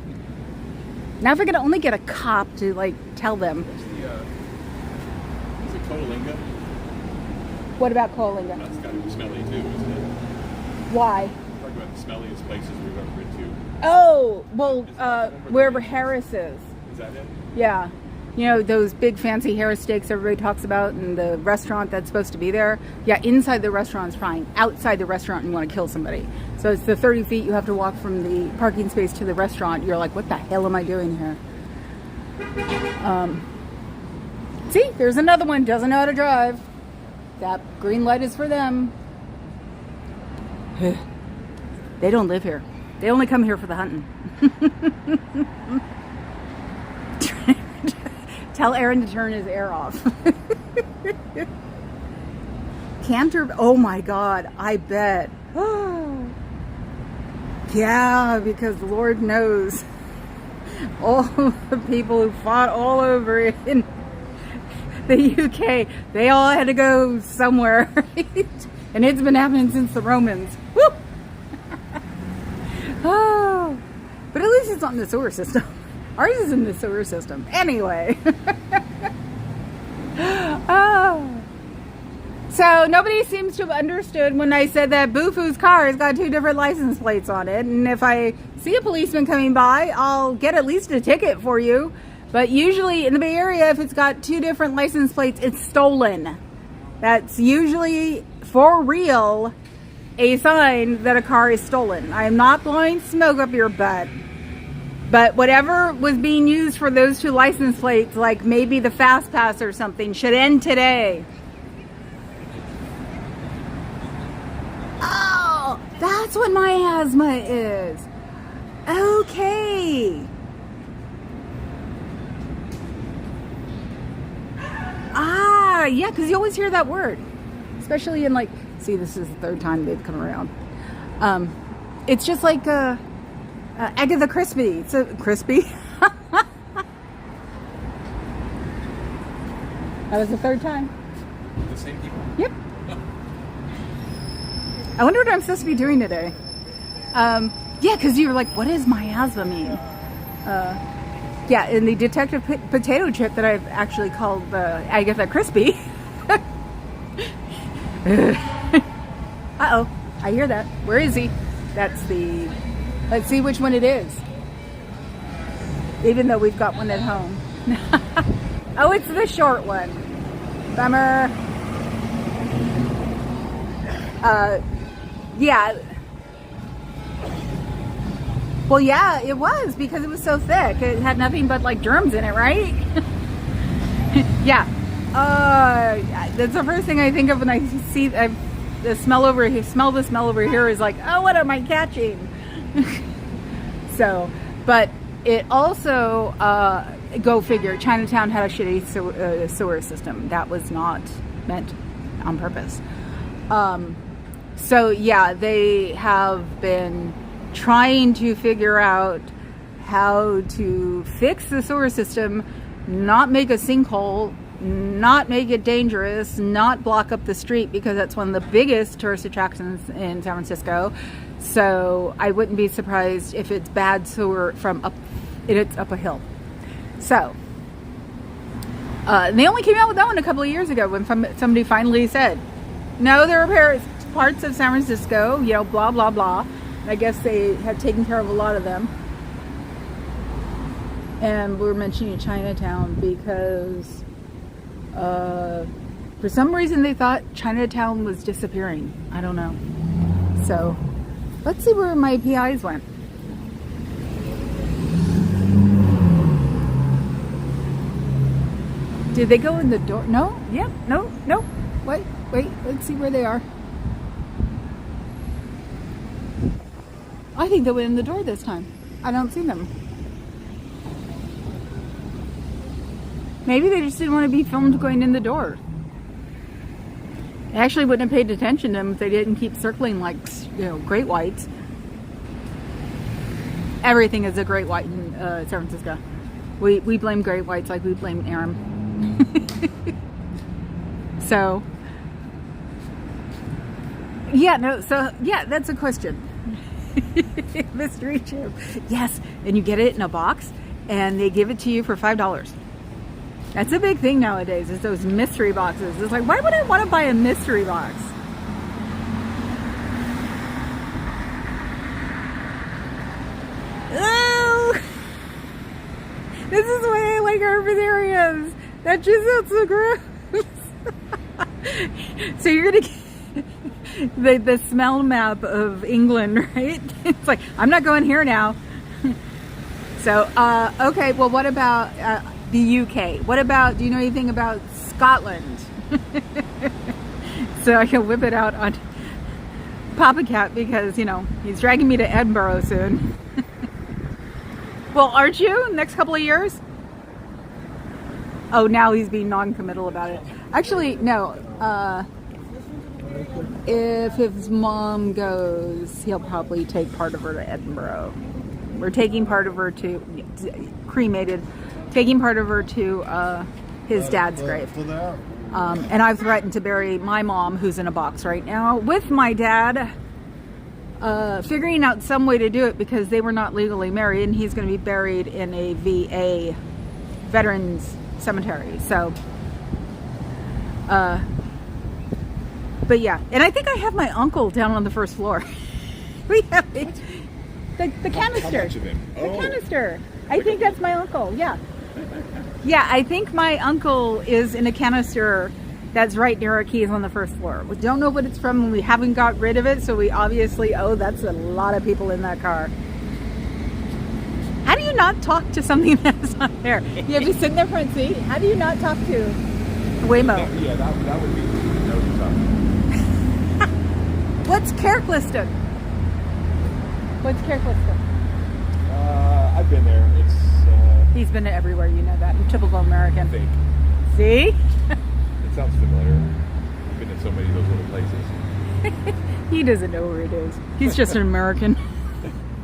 Now if I could only get a cop to like tell them. Is it Coalinga? What about Coalinga? That's got to be smelly too, isn't it? Why? Talk about the smelliest places we've ever been to. Oh, well, wherever Harris is. Is that it? Yeah. You know, those big fancy Harris steaks everybody talks about, and the restaurant that's supposed to be there. Yeah, inside the restaurant's fine. Outside the restaurant, you want to kill somebody. So it's the 30 feet you have to walk from the parking space to the restaurant. You're like, what the hell am I doing here? See, there's another one. Doesn't know how to drive. That green light is for them. They don't live here. They only come here for the hunting. Tell Aaron to turn his air off. Canter, oh my God, I bet. Yeah, because Lord knows all the people who fought all over in the UK, they all had to go somewhere, right? And it's been happening since the Romans. Woo! Oh, not in the sewer system. Ours is in the sewer system. Anyway. Oh. So nobody seems to have understood when I said that Bufu's car has got 2 different license plates on it. And if I see a policeman coming by, I'll get at least a ticket for you. But usually in the Bay Area, if it's got 2 different license plates, it's stolen. That's usually, for real, a sign that a car is stolen. I am not blowing smoke up your butt. But whatever was being used for those 2 license plates, like maybe the Fast Pass or something, should end today. Oh, that's what my asthma is. Okay. Ah, yeah, because you always hear that word. Especially in like, see, this is the 3rd time they've come around. It's just like Agatha Christie. So crispy. That was the 3rd time. The same people? Yep. I wonder what I'm supposed to be doing today. Yeah, because you were like, what does miasma mean? Yeah, in the detective potato chip that I've actually called Agatha Christie. Uh-oh, I hear that. Where is he? That's the... Let's see which one it is. Even though we've got one at home. Oh, it's the short one. Bummer. Yeah. Well, yeah, it was because it was so thick. It had nothing but like germs in it, right? Yeah. That's the first thing I think of when I see the smell over here. Smell the smell over here is like, oh, what am I catching? So, but it also, go figure, Chinatown had a shitty sewer system. That was not meant on purpose. So yeah, they have been trying to figure out how to fix the sewer system, not make a sinkhole, not make it dangerous, not block up the street, because that's one of the biggest tourist attractions in San Francisco. So I wouldn't be surprised if it's bad sewer from up, it's up a hill. So they only came out with that one a couple of years ago when somebody finally said, no, there are parts of San Francisco, you know, blah, blah, blah. I guess they have taken care of a lot of them. And we're mentioning Chinatown because for some reason they thought Chinatown was disappearing. I don't know. So let's see where my PIs went. Did they go in the door? No? Yeah? No? No? Wait, let's see where they are. I think they went in the door this time. I don't see them. Maybe they just didn't want to be filmed going in the door. I actually wouldn't have paid attention to them if they didn't keep circling like, you know, great whites. Everything is a great white in San Francisco. We blame great whites like we blame Aram. So, yeah, no, so, yeah, that's a question. Mystery chip. Yes, and you get it in a box, and they give it to you for $5. That's a big thing nowadays, is those mystery boxes. It's like, why would I want to buy a mystery box? Oh! This is why I like urban areas. That just sounds so gross. So you're gonna get the smell map of England, right? It's like, I'm not going here now. So, okay, well, what about the UK? What about, do you know anything about Scotland? So I can whip it out on Papa Cat because, you know, he's dragging me to Edinburgh soon. Well, aren't you? Next couple of years? Oh, now he's being non-committal about it. Actually, no. If his mom goes, he'll probably take part of her to Edinburgh. We're taking part of her to, cremated, taking part of her to his dad's grave. And I've threatened to bury my mom, who's in a box right now, with my dad. figuring out some way to do it because they were not legally married, and he's going to be buried in a VA veterans cemetery. So, but yeah, and I think I have my uncle down on the first floor. We have the canister. How much of him? The canister. I think that's my uncle. Yeah. Yeah, I think my uncle is in a canister that's right near our keys on the first floor. We don't know what it's from, and we haven't got rid of it, so we obviously, that's a lot of people in that car. How do you not talk to something that's not there? You have to sit in their front seat. How do you not talk to Waymo? That would be tough. What's Kirkliston? What's Kirkliston? I've been there. It's He's been everywhere, you know that. Typical American. fake. See? It sounds familiar. I've been in so many of those little places. He doesn't know where it is. He's just an American.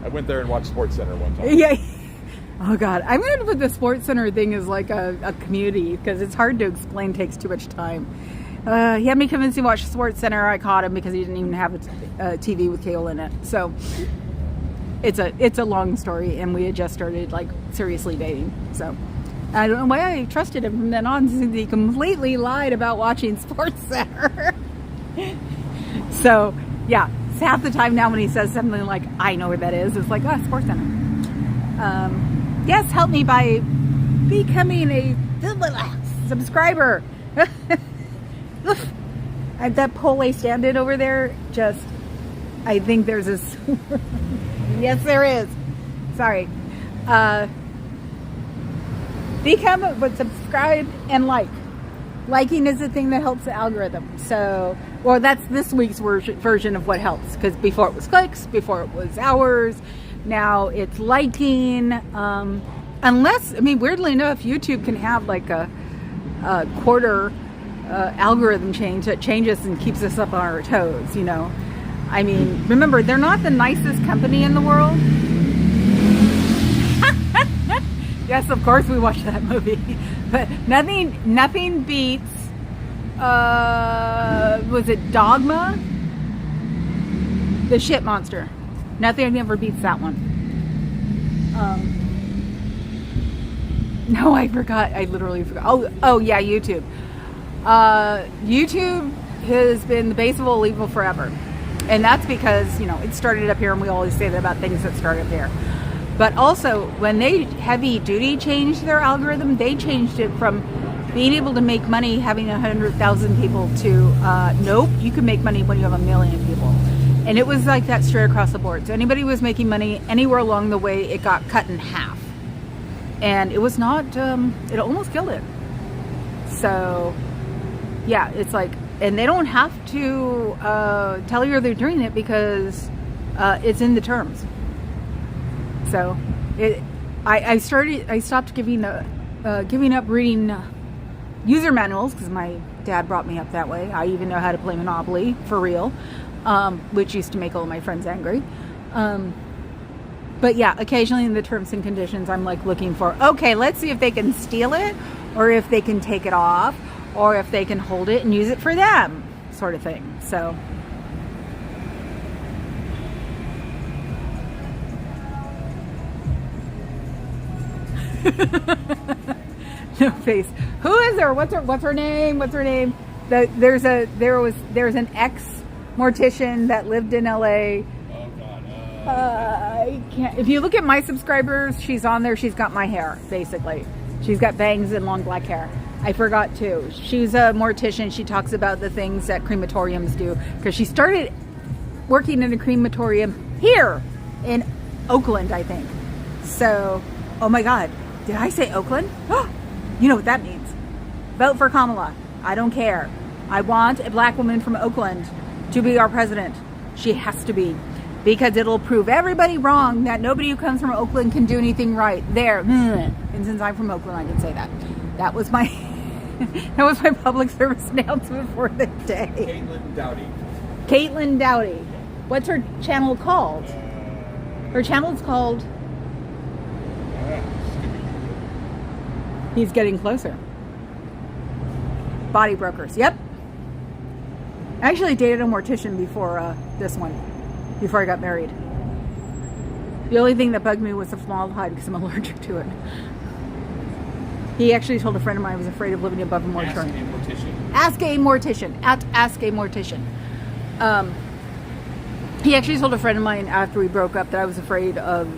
I went there and watched Sports Center one time. Yeah. Oh God, I'm going to put the Sports Center thing as like a community because it's hard to explain. Takes too much time. He had me convinced to watch Sports Center. I caught him because he didn't even have a TV with cable in it. So it's a long story, and we had just started like seriously dating. So I don't know why I trusted him from then on, since he completely lied about watching Sports Center. So yeah, it's half the time now when he says something like, "I know where that is," it's like, "Oh, Sports Center." Yes, help me by becoming a subscriber. That pole I stand in over there, I think there's a yes, there is. Sorry. Subscribe and like. Liking is the thing that helps the algorithm. So, well, that's this week's version of what helps. Because before it was clicks, before it was hours, now it's liking. Weirdly enough, YouTube can have like a quarter algorithm change that changes and keeps us up on our toes, you know. I mean, remember, they're not the nicest company in the world. Yes, of course we watched that movie. But nothing beats, was it Dogma? The shit monster. Nothing ever beats that one. No, I forgot. I literally forgot. Oh yeah, YouTube. YouTube has been the base of all evil forever. And that's because, you know, it started up here, and we always say that about things that start up here. But also, when they heavy duty changed their algorithm, they changed it from being able to make money having 100,000 people to, nope, you can make money when you have 1 million people. And it was like that straight across the board. So anybody who was making money anywhere along the way, it got cut in half. And it was not, it almost killed it. So, yeah, it's like, and they don't have to tell you they're doing it because it's in the terms. So, I stopped giving up reading user manuals because my dad brought me up that way. I even know how to play Monopoly for real, which used to make all of my friends angry. But yeah, occasionally in the terms and conditions, I'm like looking for, okay, let's see if they can steal it, or if they can take it off, or if they can hold it and use it for them, sort of thing. So. No face. Who is there? What's her name? There's an ex mortician that lived in LA. Oh God. I can't. If you look at my subscribers, she's on there. She's got my hair, basically. She's got bangs and long black hair. I forgot too. She's a mortician. She talks about the things that crematoriums do because she started working in a crematorium here in Oakland, I think. So, oh my God. Did I say Oakland? You know what that means. Vote for Kamala. I don't care. I want a black woman from Oakland to be our president. She has to be. Because it'll prove everybody wrong that nobody who comes from Oakland can do anything right. There. And since I'm from Oakland, I can say that. That was my public service announcement for the day. Caitlin Dowdy. What's her channel called? Her channel's called... He's getting closer. Body Brokers. Yep. I actually dated a mortician before this one. before I got married. The only thing that bugged me was the formaldehyde because I'm allergic to it. He actually told a friend of mine I was afraid of living above a mortuary. Ask a mortician. Ask a mortician. He actually told a friend of mine after we broke up that I was afraid of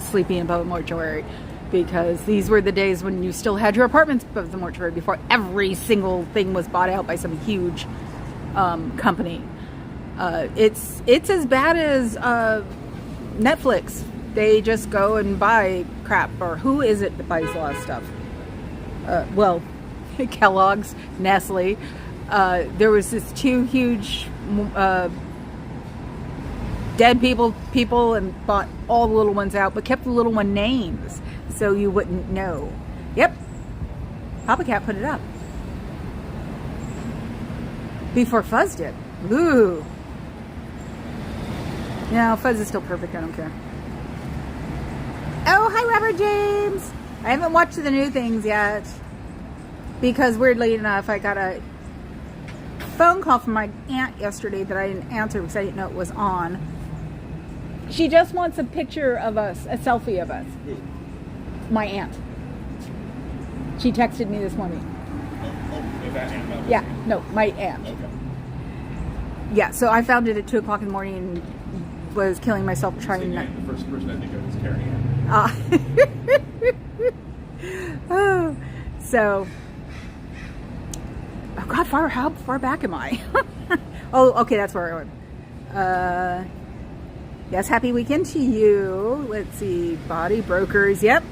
sleeping above a mortuary because these were the days when you still had your apartments above the mortuary before every single thing was bought out by some huge company. It's as bad as Netflix. They just go and buy crap. Or who is it that buys a lot of stuff? Well, Kellogg's, Nestle. There was this two huge dead people and bought all the little ones out, but kept the little one names so you wouldn't know. Yep, Papa Cat put it up before Fuzz did. Ooh. No, Fuzz is still perfect. I don't care. Oh, hi, Robert James. I haven't watched the new things yet because weirdly enough, I got a phone call from my aunt yesterday that I didn't answer because I didn't know it was on. She just wants a picture of us, a selfie of us. My aunt. She texted me this morning. Oh, that aunt? Yeah, no, my aunt. Okay. Yeah, so I found it at 2 o'clock in the morning and was killing myself trying not. The first person I think of is Carrie. Oh, so, oh God, how far back am I? Oh, okay, that's where I went. Yes, happy weekend to you. Let's see, body brokers. Yep.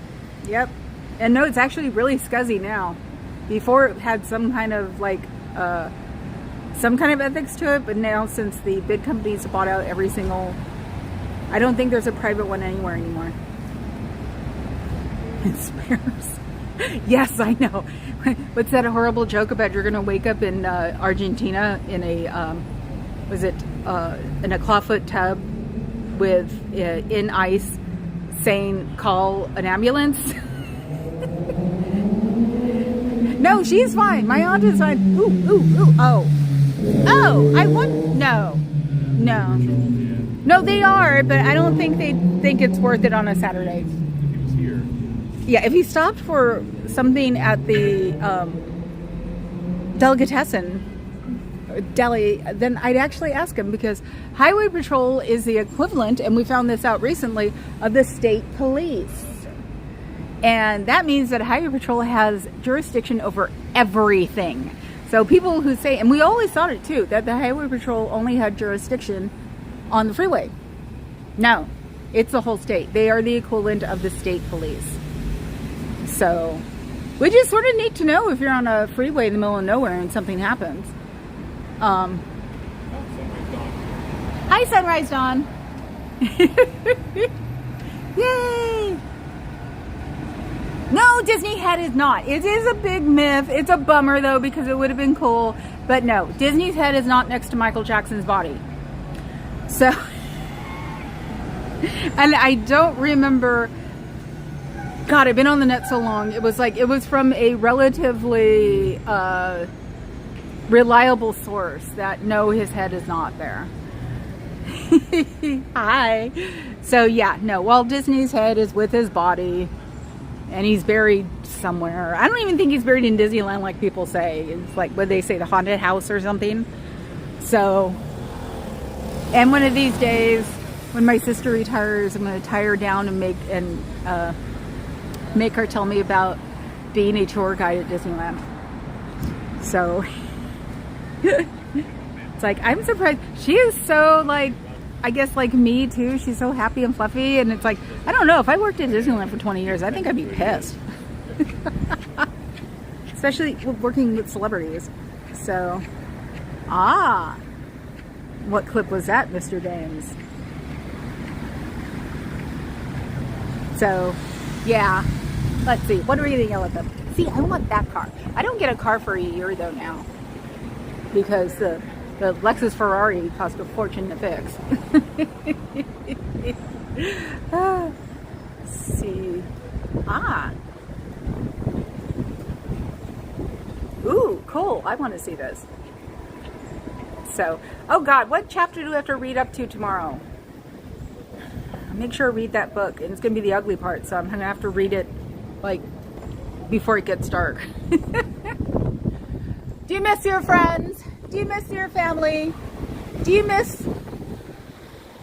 And no, it's actually really scuzzy now. Before it had some kind of ethics to it, but now since the big companies have bought out every single, I don't think there's a private one anywhere anymore. It spares. Yes, I know. What's that horrible joke about you're going to wake up in Argentina in a, in a clawfoot tub with in ice saying call an ambulance? No, she's fine. My aunt is fine. I want, no, they are, but I don't think they think it's worth it on a Saturday. If he was here. Yeah, if he stopped for something at the delicatessen deli, then I'd actually ask him, because Highway Patrol is the equivalent, and we found this out recently, of the state police. And that means that Highway Patrol has jurisdiction over everything. So people who say, and we always thought it too, that the Highway Patrol only had jurisdiction on the freeway. No, it's the whole state. They are the equivalent of the state police. So, we just sort of need to know if you're on a freeway in the middle of nowhere and something happens. Hi, Sunrise Dawn. Yay! No, Disney Head is not. It is a big myth. It's a bummer though, because it would have been cool. But no, Disney's head is not next to Michael Jackson's body. So, and I don't remember. God, I've been on the net so long. It was from a relatively reliable source that no, his head is not there. Hi. So yeah, no, Walt Disney's head is with his body. And he's buried somewhere. I don't even think he's buried in Disneyland like people say. It's like, what they say, the haunted house or something. So, and one of these days, when my sister retires, I'm going to tie her down and make her tell me about being a tour guide at Disneyland. So, it's like, I'm surprised. She is so I guess like me too. She's so happy and fluffy, and it's like, I don't know, if I worked at Disneyland for 20 years, I think I'd be pissed. Especially working with celebrities. So, what clip was that, Mr. Dames? So, yeah. Let's see, what are we gonna yell at them? See, I want that car. I don't get a car for a year though now, because the Lexus Ferrari cost a fortune to fix. Let's see. Ooh, cool. I want to see this. So, oh God, what chapter do we have to read up to tomorrow? Make sure I read that book, and it's going to be the ugly part, so I'm going to have to read it, like, before it gets dark. Do you miss your friends? Do you miss your family? Do you miss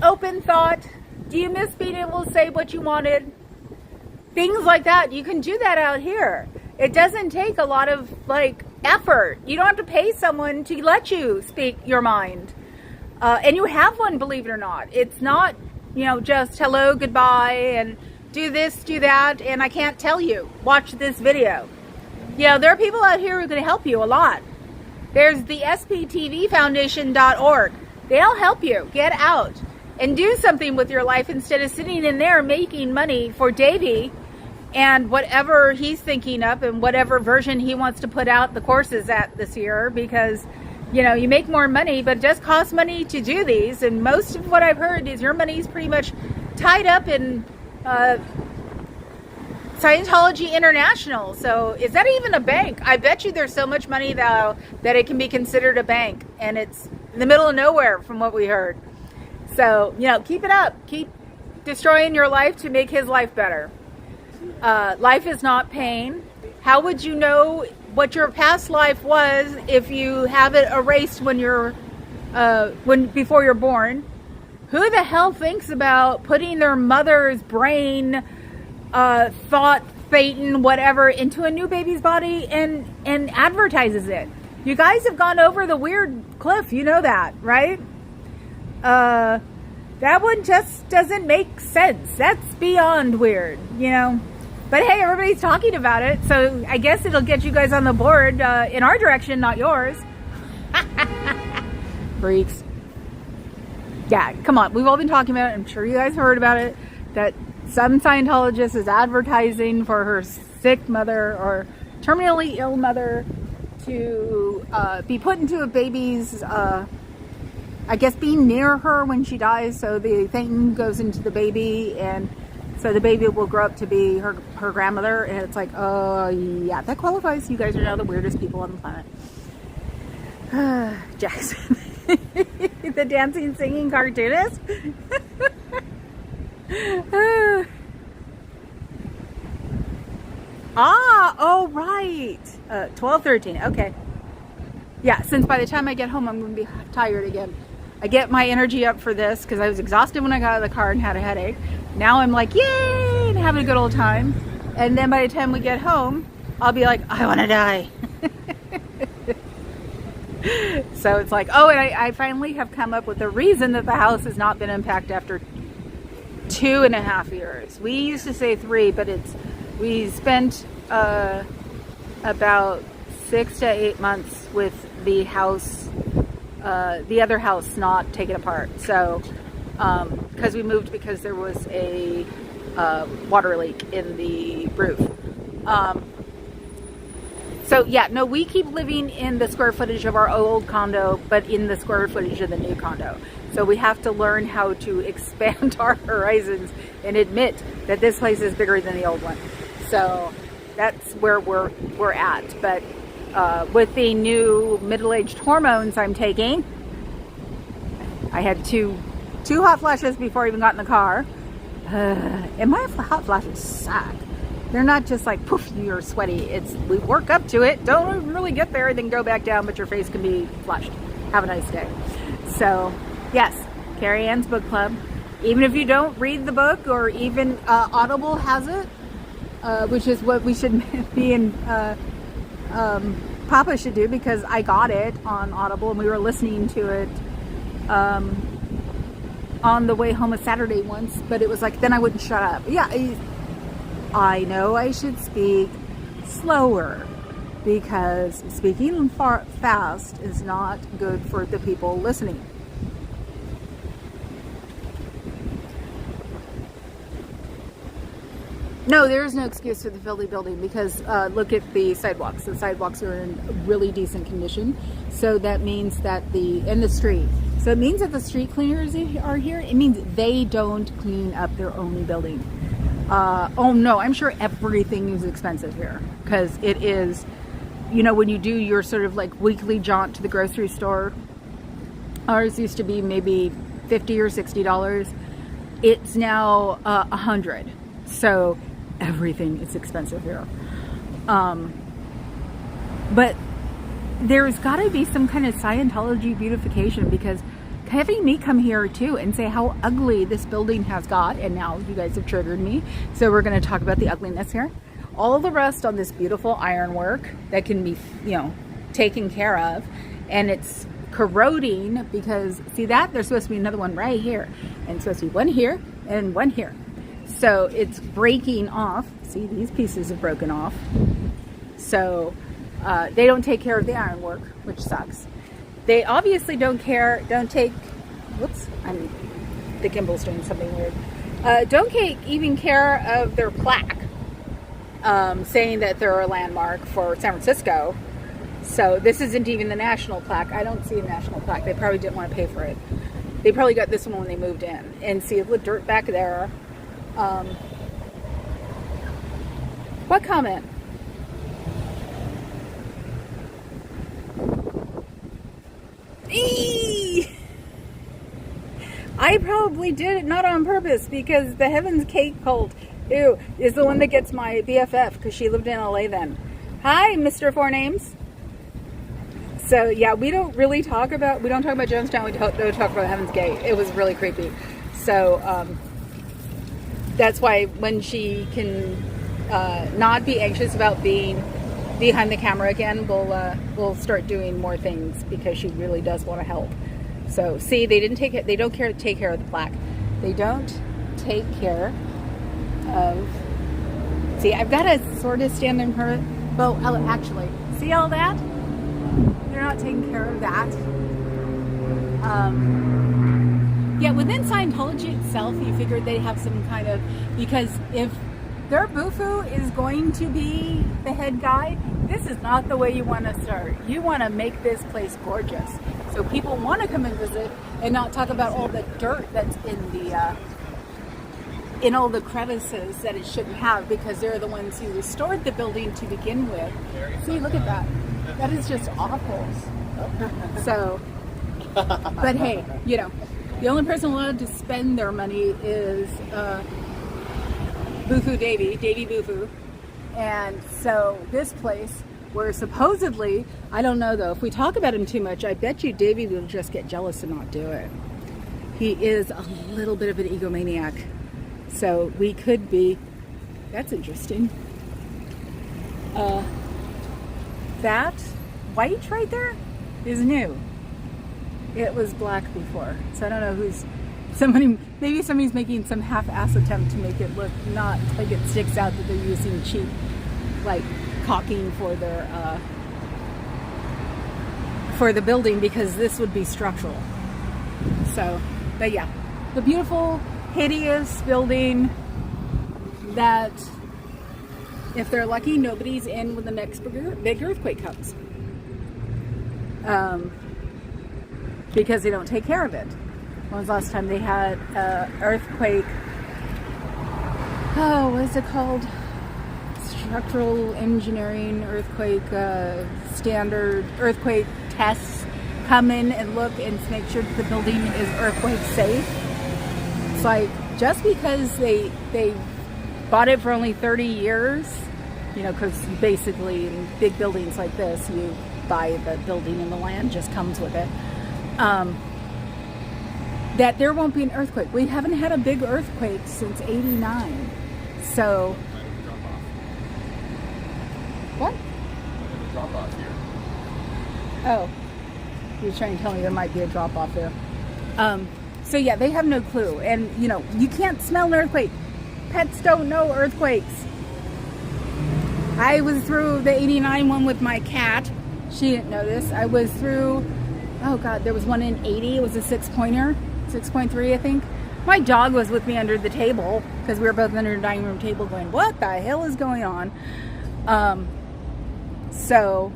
open thought? Do you miss being able to say what you wanted? Things like that. You can do that out here. It doesn't take a lot of, like, effort. You don't have to pay someone to let you speak your mind. And you have one, believe it or not. It's not, you know, just hello, goodbye, and do this, do that, and I can't tell you. Watch this video. You know, there are people out here who can help you a lot. There's the sptvfoundation.org. They'll help you get out and do something with your life instead of sitting in there making money for Davey and whatever he's thinking up and whatever version he wants to put out the courses at this year, because, you know, you make more money, but it does cost money to do these. And most of what I've heard is your money's pretty much tied up in Scientology International. So is that even a bank? I bet you there's so much money though that it can be considered a bank, and it's in the middle of nowhere from what we heard. So, you know, keep it up. Keep destroying your life to make his life better. Life is not pain. How would you know what your past life was if you have it erased when you're before you're born? Who the hell thinks about putting their mother's brain, thought, Satan, whatever, into a new baby's body and advertises it? You guys have gone over the weird cliff. You know that, right? That one just doesn't make sense. That's beyond weird, you know. But hey, everybody's talking about it, so I guess it'll get you guys on the board in our direction, not yours. Freaks. Yeah, come on. We've all been talking about it. I'm sure you guys heard about it. That some Scientologist is advertising for her sick mother or terminally ill mother to be put into a baby's, I guess, being near her when she dies. So the thing goes into the baby, and so the baby will grow up to be her grandmother. And it's like, oh, yeah, that qualifies. You guys are now the weirdest people on the planet. Jackson. The dancing, singing cartoonist. Oh, right. 12:13. Okay. Yeah, since by the time I get home, I'm going to be tired again. I get my energy up for this because I was exhausted when I got out of the car and had a headache. Now I'm like, yay, and having a good old time. And then by the time we get home, I'll be like, I want to die. So it's like, oh, and I finally have come up with a reason that the house has not been impacted after 2.5 years. We used to say 3, but we spent about 6 to 8 months with the house, the other house not taken apart. So, because we moved because there was a water leak in the roof. So yeah, no, we keep living in the square footage of our old condo, but in the square footage of the new condo. So we have to learn how to expand our horizons and admit that this place is bigger than the old one. So that's where we're at. But with the new middle-aged hormones I'm taking, I had two hot flashes before I even got in the car. And my hot flashes suck. They're not just like, poof, you're sweaty. We work up to it, don't really get there, then go back down, but your face can be flushed. Have a nice day. So, yes, Carrie Ann's Book Club. Even if you don't read the book, or even Audible has it, which is what we should be in, Papa should do, because I got it on Audible and we were listening to it on the way home a Saturday once, but it was like, then I wouldn't shut up. Yeah, I know I should speak slower, because speaking fast is not good for the people listening. No, there is no excuse for the filthy building, because look at the sidewalks. The sidewalks are in really decent condition. So that means that in the street. So it means that the street cleaners are here. It means they don't clean up their own building. Oh no, I'm sure everything is expensive here, because it is, you know, when you do your sort of like weekly jaunt to the grocery store, Ours used to be maybe $50 or $60. It's now $100. So everything is expensive here. But there's got to be some kind of Scientology beautification, because having me come here too and say how ugly this building has got, and now you guys have triggered me, so we're going to talk about the ugliness here. All the rust on this beautiful ironwork that can be, taken care of, and it's corroding because, see that? There's supposed to be another one right here, and supposed to be one here and one here. So it's breaking off. See, these pieces have broken off. So they don't take care of the ironwork, which sucks. They obviously don't take, whoops, the gimbal's doing something weird. Don't even care of their plaque, saying that they're a landmark for San Francisco. So this isn't even the national plaque. I don't see a national plaque. They probably didn't want to pay for it. They probably got this one when they moved in. And see the dirt back there. What comment? Eee! I probably did it not on purpose, because the Heaven's Cake cult, ew, is the one that gets my BFF, because she lived in LA then. Hi, Mr. Four Names. So yeah, we don't talk about Jonestown. We don't talk about Heaven's Gate. It was really creepy. So that's why when she can not be anxious about being behind the camera again, we'll start doing more things, because she really does want to help. So see, they don't take care of the plaque. They don't take care of. See, I've got to sort of stand in her. Well, actually, see all that? They're not taking care of that. Yeah, within Scientology itself, you figured they'd have some kind of, because if their Bufu is going to be the head guy, this is not the way you want to start. You want to make this place gorgeous, so people want to come and visit and not talk about all the dirt that's in all the crevices that it shouldn't have, because they're the ones who restored the building to begin with. See, look at that. That is just awful. So, but hey, the only person allowed to spend their money is Bufu Davy Bufu. And so this place, where supposedly, I don't know though, if we talk about him too much, I bet you Davy will just get jealous and not do it. He is a little bit of an egomaniac. So we could be, that's interesting. That white right there is new. It was black before. So I don't know maybe somebody's making some half-ass attempt to make it look not like it sticks out, that they're using cheap, like, caulking for their, for the building, because this would be structural. So, but yeah, the beautiful, hideous building that, if they're lucky, nobody's in when the next big earthquake comes. Because they don't take care of it. When was the last time they had earthquake? Oh, what is it called? Structural engineering earthquake standard earthquake tests come in and look and make sure that the building is earthquake safe. It's like, just because they bought it for only 30 years, because basically in big buildings like this, you buy the building and the land just comes with it. That there won't be an earthquake. We haven't had a big earthquake since '89. So, what? Drop off here. Oh, you're trying to tell me there might be a drop off there. So yeah, they have no clue, and you can't smell an earthquake. Pets don't know earthquakes. I was through the '89 one with my cat. She didn't notice. I was through, oh God, there was one in '80. It was a 6-pointer, 6.3, I think. My dog was with me under the table, because we were both under the dining room table going, what the hell is going on? So,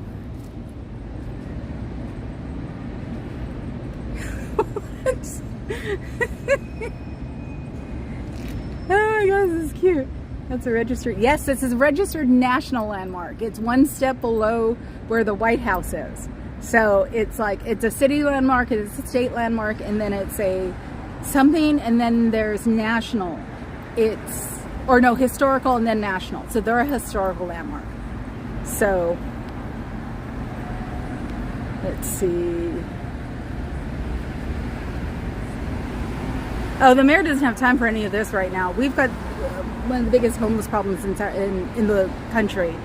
oh my God, this is cute. That's a registered, yes, this is a registered national landmark. It's one step below where the White House is. So it's like, it's a city landmark, it's a state landmark, and then it's a something, and then there's national. It's, or no, historical and then national. So they're a historical landmark. So let's see. Oh, the mayor doesn't have time for any of this right now. We've got one of the biggest homeless problems in the country.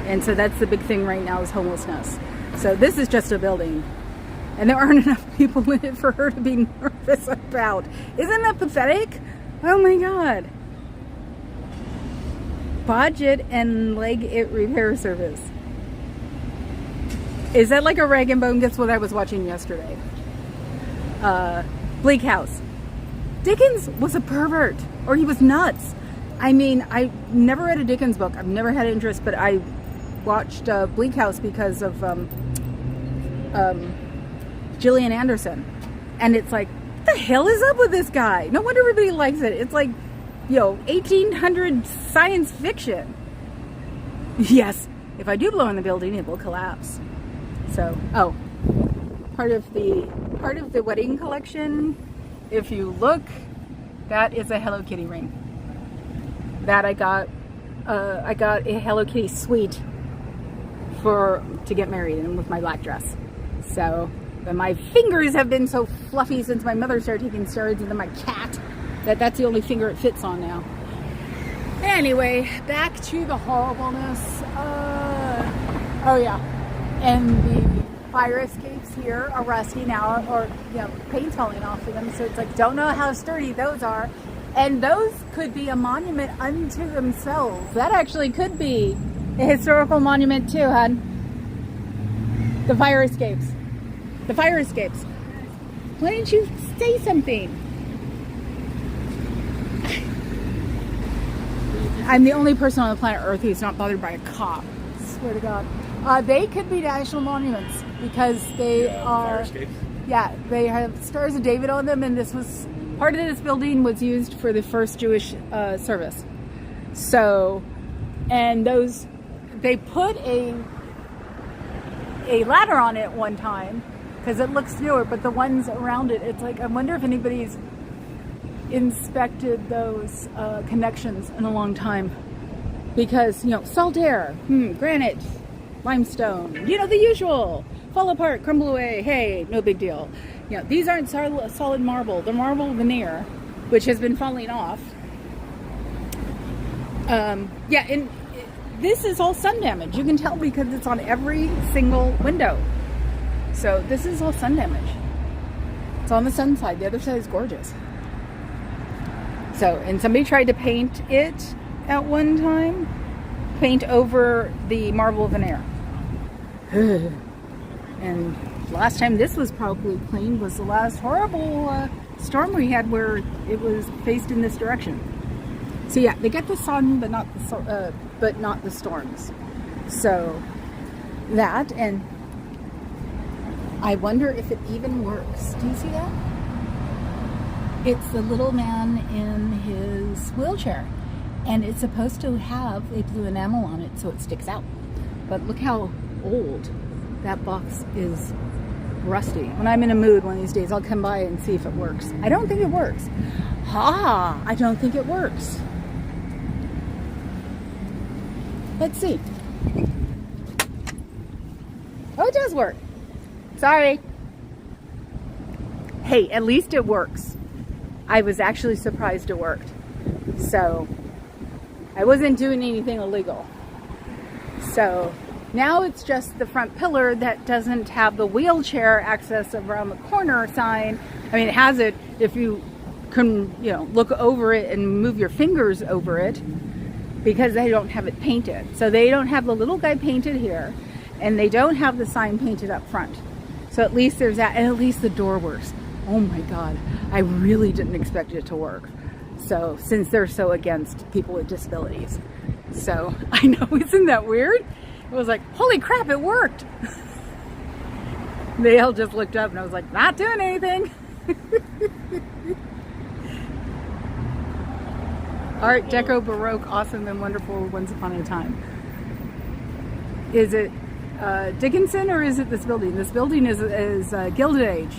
And so that's the big thing right now is homelessness. So this is just a building. And there aren't enough people in it for her to be nervous about. Isn't that pathetic? Oh my God. Budget and leg it repair service. Is that like a rag and bone? Guess what I was watching yesterday? Bleak House. Dickens was a pervert, or he was nuts. I mean, I never read a Dickens book. I've never had interest, but I watched Bleak House because of Gillian Anderson. And it's like, what the hell is up with this guy? No wonder everybody likes it. It's like, 1800 science fiction. Yes, if I do blow in the building, it will collapse. So, part of the wedding collection, if you look, that is a Hello Kitty ring. That I got a Hello Kitty suite to get married in with my black dress. So, but my fingers have been so fluffy since my mother started taking steroids, and then my cat, that's the only finger it fits on now. Anyway, back to the horribleness. Oh yeah, and the fire escapes here are rusty now, or paint's falling off of them. So it's like, don't know how sturdy those are, and those could be a monument unto themselves. That actually could be a historical monument too, hon. The fire escapes. The fire escapes. Why didn't you say something? I'm the only person on the planet Earth who's not bothered by a cop. I swear to God. They could be national monuments because they are. Yeah, they have Stars of David on them, and part of this building was used for the first Jewish service. So, and they put a ladder on it one time because it looks newer, but the ones around it, it's like, I wonder if anybody's inspected those connections in a long time, because salt air, granite, limestone, the usual, fall apart, crumble away, hey, no big deal. These aren't solid marble, they're marble veneer, which has been falling off. And this is all sun damage. You can tell because it's on every single window. So this is all sun damage. It's on the sun side. The other side is gorgeous. So, and somebody tried to paint it at one time. Paint over the marble veneer. And last time this was probably cleaned was the last horrible storm we had where it was faced in this direction. So yeah, they get the sun, but not the storms. So that, and I wonder if it even works. Do you see that? It's the little man in his wheelchair, and it's supposed to have a blue enamel on it so it sticks out. But look how old that box is. Rusty. When I'm in a mood one of these days, I'll come by and see if it works. I don't think it works. I don't think it works. Let's see. Oh, it does work. Sorry. Hey, at least it works. I was actually surprised it worked. So, I wasn't doing anything illegal. So, now it's just the front pillar that doesn't have the wheelchair access around the corner sign. I mean, it has it if you can, look over it and move your fingers over it, because they don't have it painted. So they don't have the little guy painted here, and they don't have the sign painted up front. So at least there's that, and at least the door works. Oh my God, I really didn't expect it to work. So, since they're so against people with disabilities. So, I know, isn't that weird? It was like, holy crap, it worked. They all just looked up and I was like, not doing anything. Art Deco, Baroque, awesome and wonderful once upon a time. Is it Dickinson, or is it this building? This building is Gilded Age,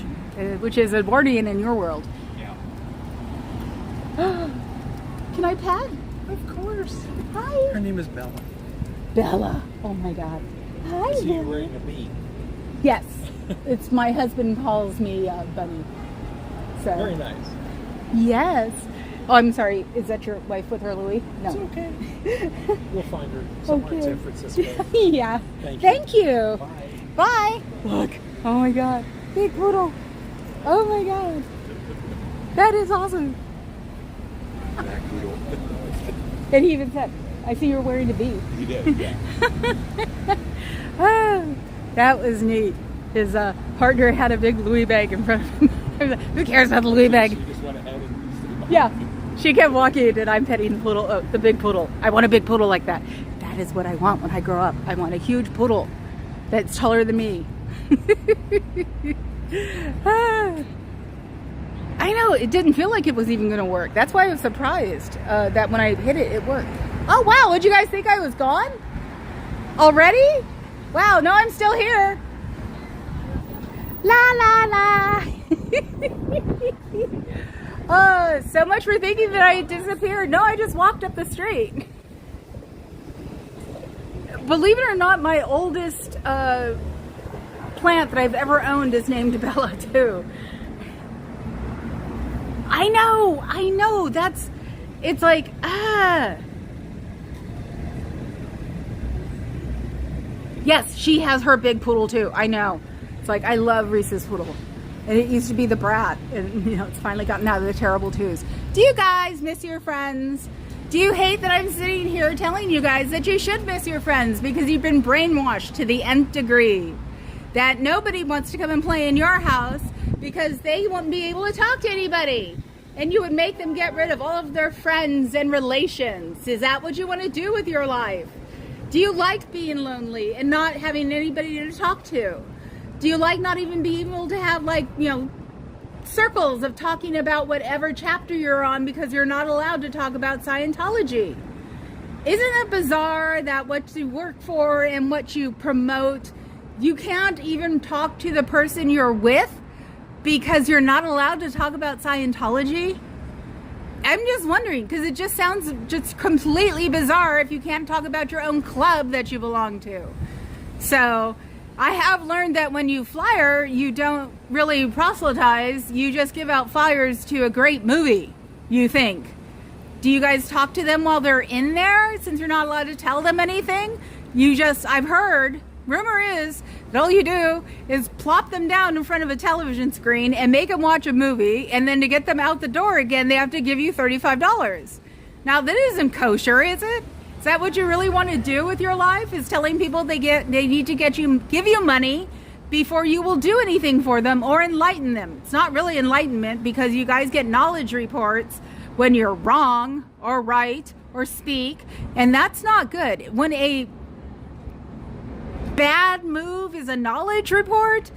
which is Edwardian in your world. Yeah. Can I pet? Of course. Hi. Her name is Bella. Bella. Oh my God. Hi, I see you Bella. wearing a bee. Yes. It's my husband calls me Bunny. So. Very nice. Yes. Oh, I'm sorry. Is that your wife with her Louis? No. It's okay. We'll find her somewhere in Okay. San Francisco. Yeah. Thank you. Thank you. Bye. Bye. Look. Oh my God. Big poodle. Oh my God. That is awesome. Black poodle. And he even said, I see you're wearing a bee. You did, yeah. Oh, that was neat. His partner had a big Louis bag in front of him. I was like, who cares about the Louis bag? You just went ahead and Yeah. She kept walking and I'm petting the poodle, the big poodle. I want a big poodle like that. That is what I want when I grow up. I want a huge poodle that's taller than me. I know, it didn't feel like it was even going to work. That's why I was surprised that when I hit it, it worked. Oh, wow. Would you guys think I was gone? Already? Wow, no, I'm still here. La, la, la. Oh, so much for thinking that I disappeared. No, I just walked up the street. Believe it or not, my oldest plant that I've ever owned is named Bella, too. I know. It's like, Yes, she has her big poodle, too. I know. It's like, I love Reese's poodle. And it used to be the brat. And, it's finally gotten out of the terrible twos. Do you guys miss your friends? Do you hate that I'm sitting here telling you guys that you should miss your friends because you've been brainwashed to the nth degree? That nobody wants to come and play in your house because they won't be able to talk to anybody. And you would make them get rid of all of their friends and relations. Is that what you want to do with your life? Do you like being lonely and not having anybody to talk to? Do you like not even being able to have circles of talking about whatever chapter you're on because you're not allowed to talk about Scientology? Isn't it bizarre that what you work for and what you promote, you can't even talk to the person you're with because you're not allowed to talk about Scientology? I'm just wondering, because it just sounds just completely bizarre if you can't talk about your own club that you belong to. So I have learned that when you flyer, you don't really proselytize. You just give out flyers to a great movie, you think. Do you guys talk to them while they're in there, since you're not allowed to tell them anything? I've heard, rumor is, that all you do is plop them down in front of a television screen and make them watch a movie, and then to get them out the door again, they have to give you $35. Now, that isn't kosher, is it? Is that what you really want to do with your life? Is telling people they need to give you money before you will do anything for them or enlighten them? It's not really enlightenment because you guys get knowledge reports when you're wrong or right or speak, and that's not good. When a bad move is a knowledge report,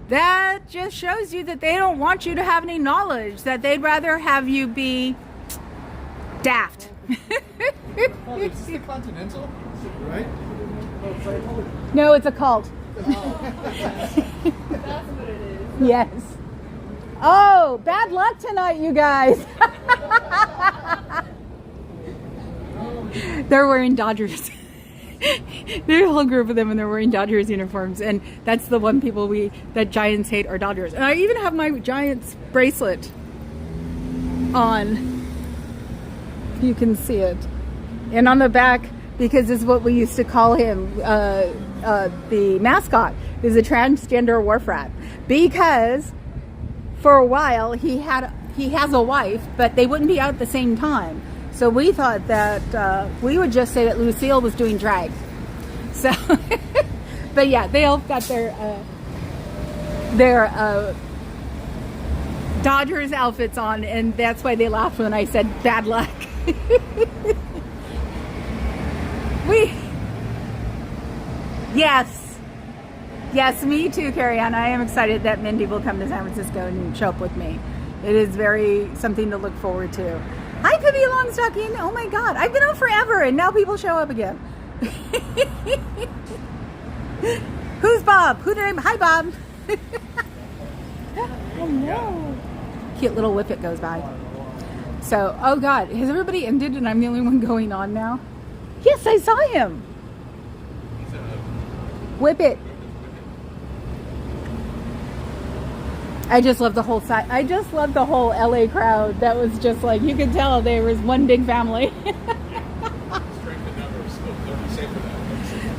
that just shows you that they don't want you to have any knowledge, that they'd rather have you be daft. Oh, is this the Continental? Right? No, it's a cult. That's what it is. Yes. Oh, bad luck tonight, you guys. They're wearing Dodgers. There's a whole group of them and they're wearing Dodgers uniforms, and that's the one people that Giants hate are Dodgers. And I even have my Giants bracelet on. You can see it. And on the back, because this is what we used to call him, the mascot is a transgender wharf rat, because for a while he has a wife, but they wouldn't be out at the same time. So we thought that we would just say that Lucille was doing drag. So, but yeah, they all got their Dodgers outfits on, and that's why they laughed when I said bad luck. Yes, me too, Carrie Ann. I am excited that Mindy will come to San Francisco and show up with me. It is something to look forward to. Hi, Pippi Longstocking. Oh my God, I've been out forever and now people show up again. Who's Bob? Who did I? Hi, Bob. Hello. Cute little whippet goes by. So, oh God, has everybody ended and I'm the only one going on now? Yes, I saw him. Whippet. I just love the whole side. I just love the whole LA crowd. That was just like, you could tell there was one big family.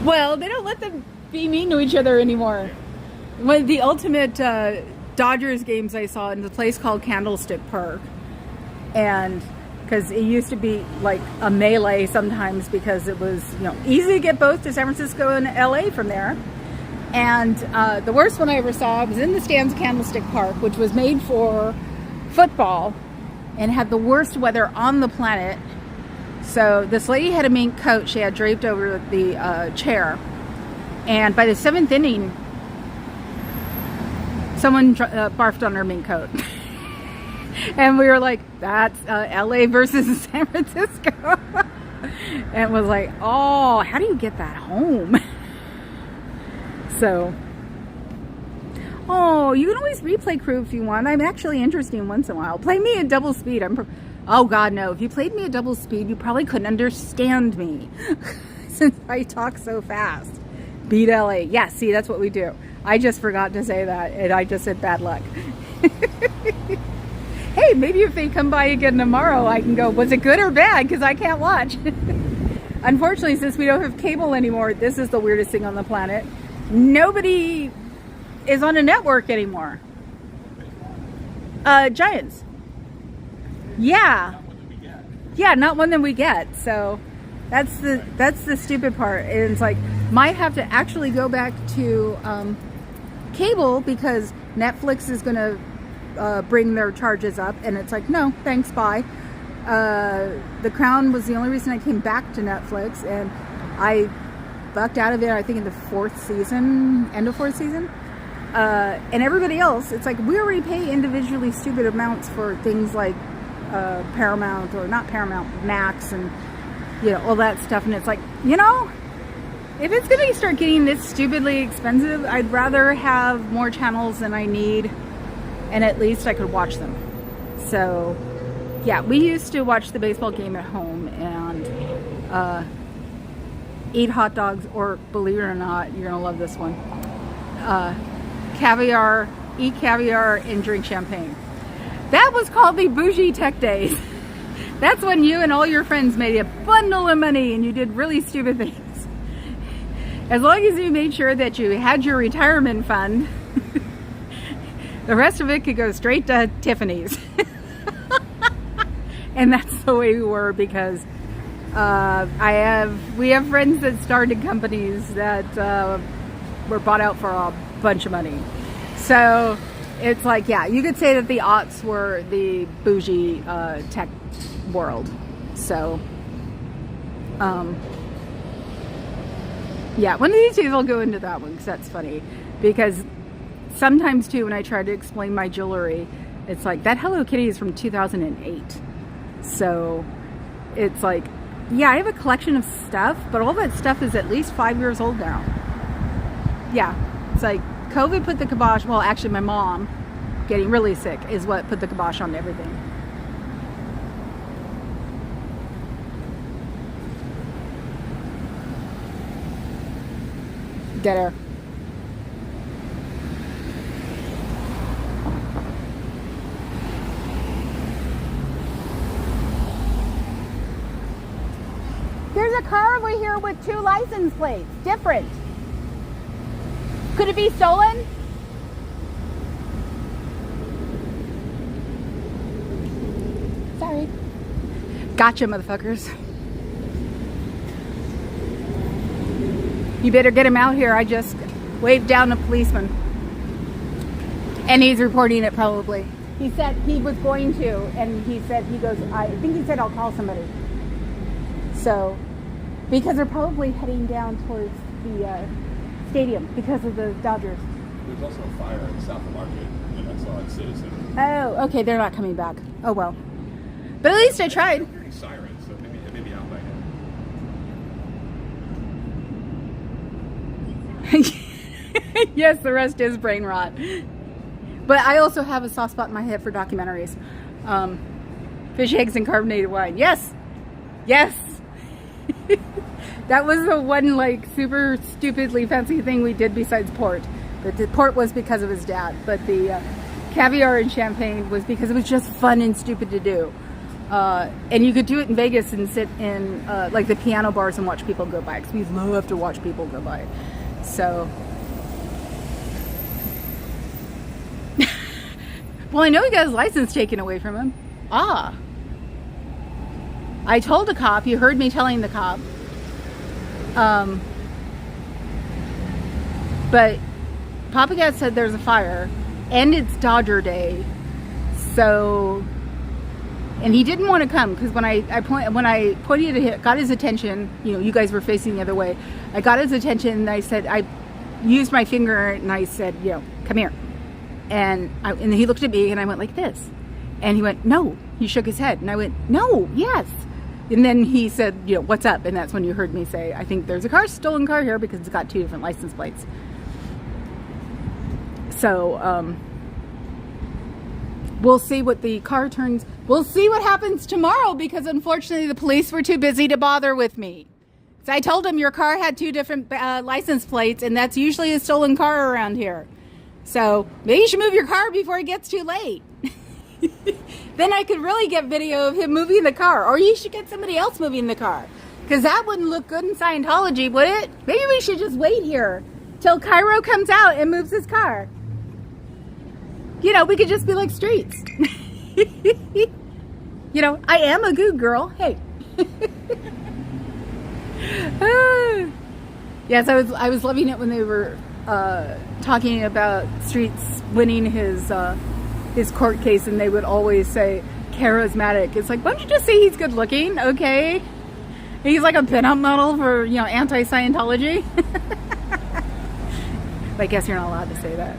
Well, they don't let them be mean to each other anymore. One of the ultimate Dodgers games I saw in the place called Candlestick Park. And because it used to be like a melee sometimes because it was, easy to get both to San Francisco and LA from there. And the worst one I ever saw was in the stands of Candlestick Park, which was made for football and had the worst weather on the planet. So this lady had a mink coat she had draped over the chair. And by the 7th inning, someone barfed on her mink coat. And we were like, that's LA versus San Francisco. And it was like, oh, how do you get that home? So, oh, you can always replay crew if you want. I'm actually interesting once in a while. Play me at double speed. Oh God, no. If you played me at double speed, you probably couldn't understand me since I talk so fast. Beat LA. Yeah, see, that's what we do. I just forgot to say that, and I just said bad luck. Hey, maybe if they come by again tomorrow, I can go, was it good or bad? Because I can't watch. Unfortunately, since we don't have cable anymore, this is the weirdest thing on the planet. Nobody is on a network anymore. Giants. Yeah. Yeah, not one that we get. So that's the stupid part. And it's like, might have to actually go back to cable because Netflix is going to bring their charges up. And it's like, no, thanks, bye. The Crown was the only reason I came back to Netflix. And I bucked out of it, I think, in the end of fourth season. And everybody else, it's like, we already pay individually stupid amounts for things like Paramount, or not Paramount, Max, and all that stuff. And it's like, if it's gonna start getting this stupidly expensive, I'd rather have more channels than I need, and at least I could watch them. So yeah, we used to watch the baseball game at home and eat hot dogs, or believe it or not, you're gonna love this one, caviar, eat caviar and drink champagne. That was called the bougie tech days. That's when you and all your friends made a bundle of money and you did really stupid things. As long as you made sure that you had your retirement fund, the rest of it could go straight to Tiffany's. And that's the way we were, because we have friends that started companies that were bought out for a bunch of money. So it's like, yeah, you could say that the aughts were the bougie tech world. So yeah, one of these days I'll go into that one, because that's funny. Because sometimes too, when I try to explain my jewelry, it's like, that Hello Kitty is from 2008. So it's like, yeah, I have a collection of stuff, but all that stuff is at least 5 years old now. Yeah, it's like COVID put the kibosh. Well, actually, my mom getting really sick is what put the kibosh on everything. Dead air. There's a car over here with 2 license plates. Different. Could it be stolen? Sorry. Gotcha, motherfuckers. You better get him out here. I just waved down a policeman. And he's reporting it probably. He said he was going to, and he said, I think he said I'll call somebody. So, because they're probably heading down towards the stadium because of the Dodgers. There's also a fire in South Market, and I saw at Citizen. Oh, okay, they're not coming back. Oh well. But at least I tried. I'm hearing sirens, so maybe it may be out by now. Yes, the rest is brain rot. But I also have a soft spot in my head for documentaries. Fish eggs and carbonated wine. Yes. Yes. That was the one like super stupidly fancy thing we did besides port. But the port was because of his dad. But the caviar and champagne was because it was just fun and stupid to do. And you could do it in Vegas and sit in like the piano bars and watch people go by. Because we love to watch people go by. So... Well, I know he got his license taken away from him. Ah. I told a cop, you heard me telling the cop. But Papa Cat said there's a fire and it's Dodger Day. So, and he didn't want to come because when I pointed at him, got his attention, you know, you guys were facing the other way. I got his attention and I said, I used my finger and I said, you know, come here. And he looked at me and I went like this. And he went, no. He shook his head. And I went, no, yes. And then he said, you know, what's up? And that's when you heard me say, I think there's a stolen car here because it's got 2 different license plates. So, we'll see what the car turns. We'll see what happens tomorrow because unfortunately the police were too busy to bother with me. So I told him your car had 2 different license plates and that's usually a stolen car around here. So maybe you should move your car before it gets too late. Then I could really get video of him moving the car. Or you should get somebody else moving the car. Because that wouldn't look good in Scientology, would it? Maybe we should just wait here till Cairo comes out and moves his car. You know, we could just be like Streets. You know, I am a good girl. Hey. Yes, I was loving it when they were talking about Streets winning his court case, and they would always say charismatic. It's like, why don't you just say he's good looking? Okay, he's like a pinup model for, you know, anti-Scientology. But I guess you're not allowed to say that.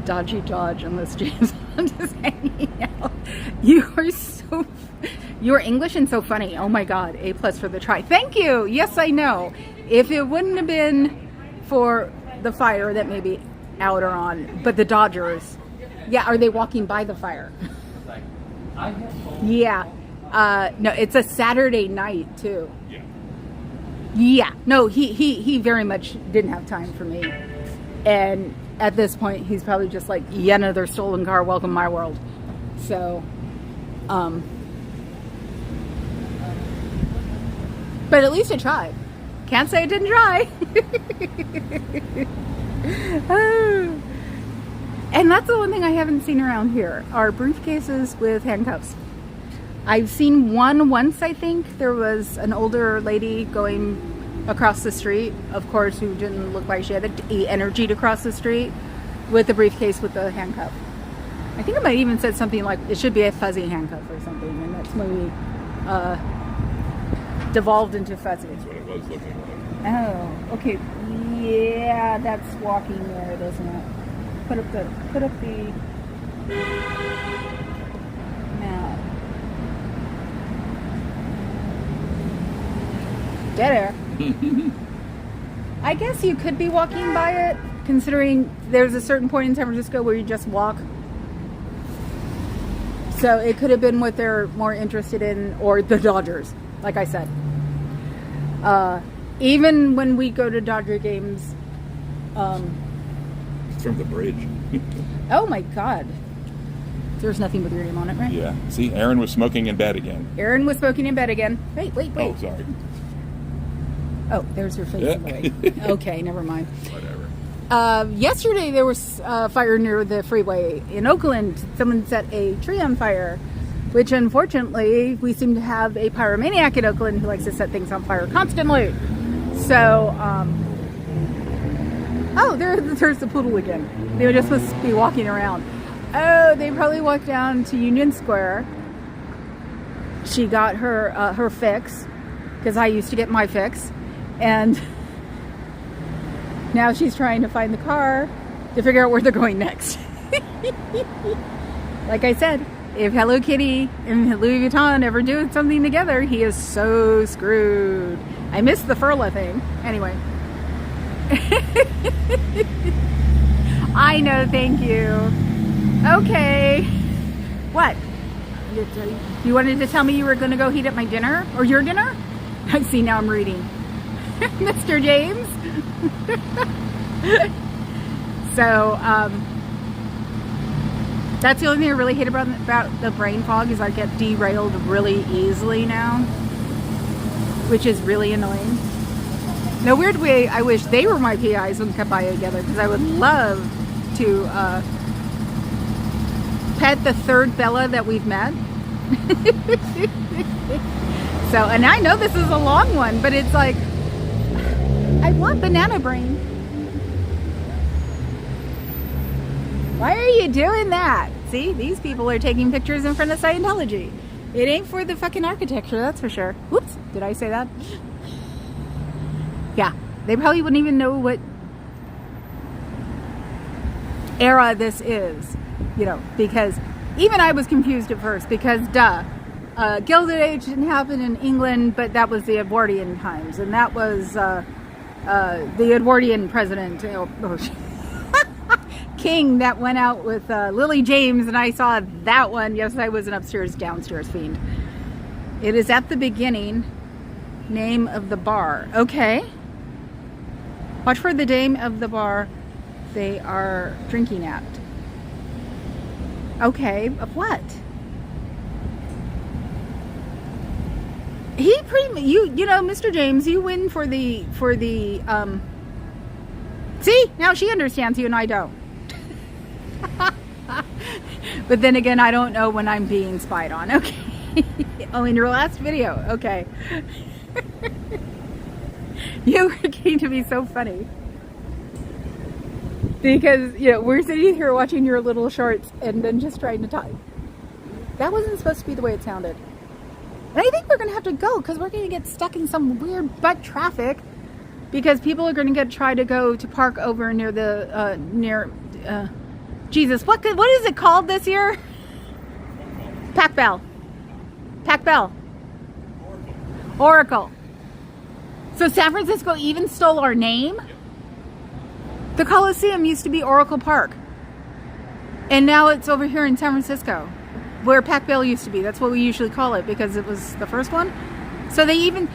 Dodgy Dodge, unless James Bond is hanging out. You're English and so funny. Oh my God, A+ for the try. Thank you. Yes, I know. If it wouldn't have been for the fire that may be out or on, but the Dodgers, yeah, are they walking by the fire? Yeah. No, it's a Saturday night too. Yeah. No, he very much didn't have time for me. And at this point, he's probably just like, yeah, another stolen car, welcome my world. So, but at least I tried. Can't say I didn't try. And that's the one thing I haven't seen around here, are briefcases with handcuffs. I've seen one once, I think. There was an older lady going across the street, of course, who didn't look like she had the energy to cross the street, with a briefcase with a handcuff. I think it might even said something like, it should be a fuzzy handcuff or something, and that's when we devolved into fuzzy. That's what it was looking like. Oh, okay. Yeah, that's walking there, doesn't it? Put up the map. Dead air. I guess you could be walking by it, considering there's a certain point in San Francisco where you just walk. So it could have been what they're more interested in, or the Dodgers, like I said. Even when we go to Dodger games, It's from the bridge. oh my God. There's nothing with your name on it, right? Yeah. See, Aaron was smoking in bed again. Aaron was smoking in bed again. Wait. Oh, sorry. Oh, there's your face in the way. Okay, never mind. Whatever. Yesterday there was fire near the freeway in Oakland. Someone set a tree on fire, which unfortunately we seem to have a pyromaniac in Oakland who likes to set things on fire constantly. So, oh, there's the poodle again. They were just supposed to be walking around. Oh, they probably walked down to Union Square. She got her fix, because I used to get my fix, and now she's trying to find the car to figure out where they're going next. Like I said, if Hello Kitty and Louis Vuitton ever do something together, he is so screwed. I missed the Furla thing. Anyway. I know, thank you. Okay. What? You wanted to tell me you were going to go heat up my dinner? Or your dinner? I see, now I'm reading. Mr. James. So, that's the only thing I really hate about the brain fog is I get derailed really easily now, which is really annoying. In a weird way, I wish they were my PIs and kept by together, because I would love to pet the third Bella that we've met. So, and I know this is a long one, but it's like, I want banana brain. Why are you doing that? See, these people are taking pictures in front of Scientology. It ain't for the fucking architecture, that's for sure. Whoops, did I say that? Yeah, they probably wouldn't even know what era this is, you know, because even I was confused at first, because duh, Gilded Age didn't happen in England, but that was the Edwardian times, and that was the Edwardian president, king that went out with Lily James, and I saw that one. Yes, I was an upstairs downstairs fiend. It is at the beginning. Name of the bar. Okay. Watch for the name of the bar they are drinking at. Okay, of what? He pretty you know, Mr. James, you win for the see, now she understands you and I don't. But then again, I don't know when I'm being spied on. Okay. Oh, in your last video. Okay. You were getting to be so funny. Because, you know, we're sitting here watching your little shorts and then just trying to talk. That wasn't supposed to be the way it sounded. And I think we're going to have to go because we're going to get stuck in some weird butt traffic because people are going to try to go to park over near the, Jesus, what is it called this year? Pac Bell. Pac Bell. Oracle. So San Francisco even stole our name? The Coliseum used to be Oracle Park. And now it's over here in San Francisco, where Pac Bell used to be. That's what we usually call it because it was the first one. So they even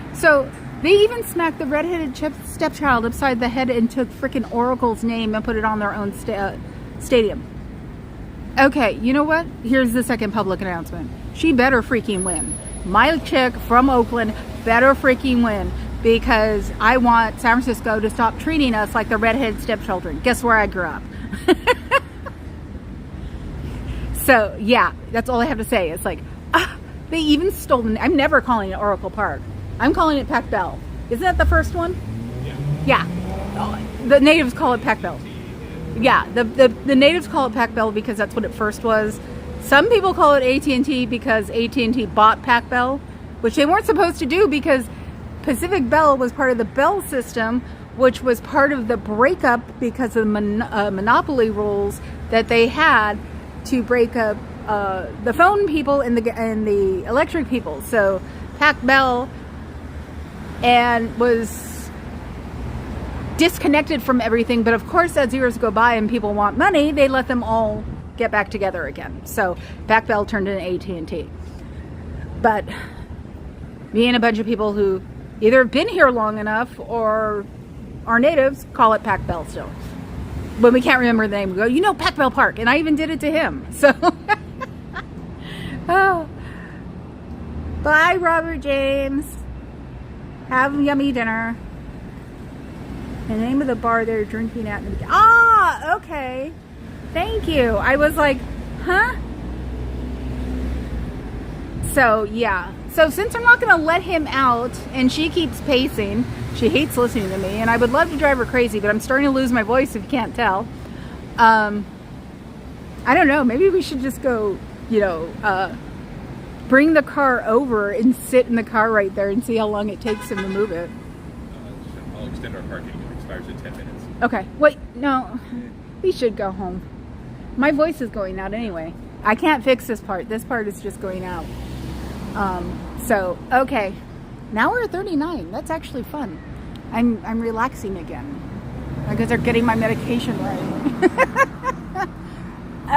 smacked the redheaded stepchild upside the head and took freaking Oracle's name and put it on their own stadium. Okay, you know what? Here's the second public announcement. She better freaking win. My chick from Oakland better freaking win because I want San Francisco to stop treating us like the redheaded stepchildren. Guess where I grew up? So, yeah, that's all I have to say. It's like, they even stole the... I'm never calling it Oracle Park. I'm calling it Pac Bell. Isn't that the first one? Yeah. Oh, the natives call it Pac Bell. Yeah, the natives call it Pac Bell because that's what it first was. Some people call it AT&T because AT&T bought Pac Bell, which they weren't supposed to do because Pacific Bell was part of the Bell system, which was part of the breakup because of the monopoly rules that they had to break up the phone people and the electric people. So Pac Bell and was disconnected from everything, but of course as years go by and people want money, they let them all get back together again. So Pac Bell turned into AT&T. But me and a bunch of people who either have been here long enough or are natives call it Pac Bell still. When we can't remember the name, we go, you know, Pac Bell Park, and I even did it to him. So, oh, bye, Robert James. Have a yummy dinner. The name of the bar they're drinking at. Ah, okay. Thank you. I was like, huh? So, yeah. So, since I'm not going to let him out, and she keeps pacing, she hates listening to me, and I would love to drive her crazy, but I'm starting to lose my voice if you can't tell. I don't know. Maybe we should just go, you know, bring the car over and sit in the car right there and see how long it takes him to move it. I'll extend our parking. It expires in 10 minutes. Okay. Wait, no. We should go home. My voice is going out anyway. I can't fix this part. This part is just going out. So, okay. Now we're at 39. That's actually fun. I'm relaxing again. Because they're getting my medication right.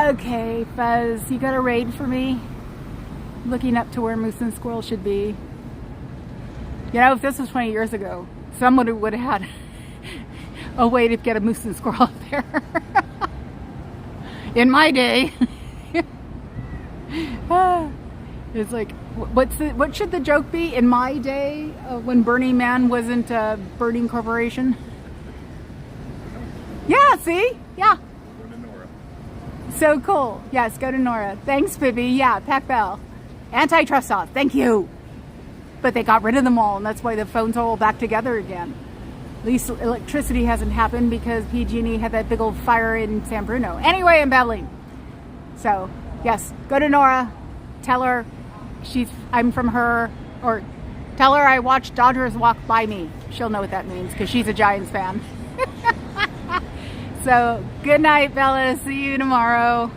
Okay, Fuzz, you got a raid for me? Looking up to where moose and squirrel should be. You know, if this was 20 years ago, someone would have had a way to get a moose and squirrel up there. In my day. It's like, what should the joke be? In my day, when Burning Man wasn't a burning corporation? Yeah, see? Yeah. Go to Nora. So cool. Yes, go to Nora. Thanks, Pibby. Yeah, Pac Bell. Antitrust off. Thank you. But they got rid of them all, and that's why the phones are all back together again. At least electricity hasn't happened because PG&E had that big old fire in San Bruno. Anyway, I'm babbling. So, yes, go to Nora. Tell her I'm from her, or tell her I watched Dodgers walk by me. She'll know what that means because she's a Giants fan. So, good night, Bella. See you tomorrow.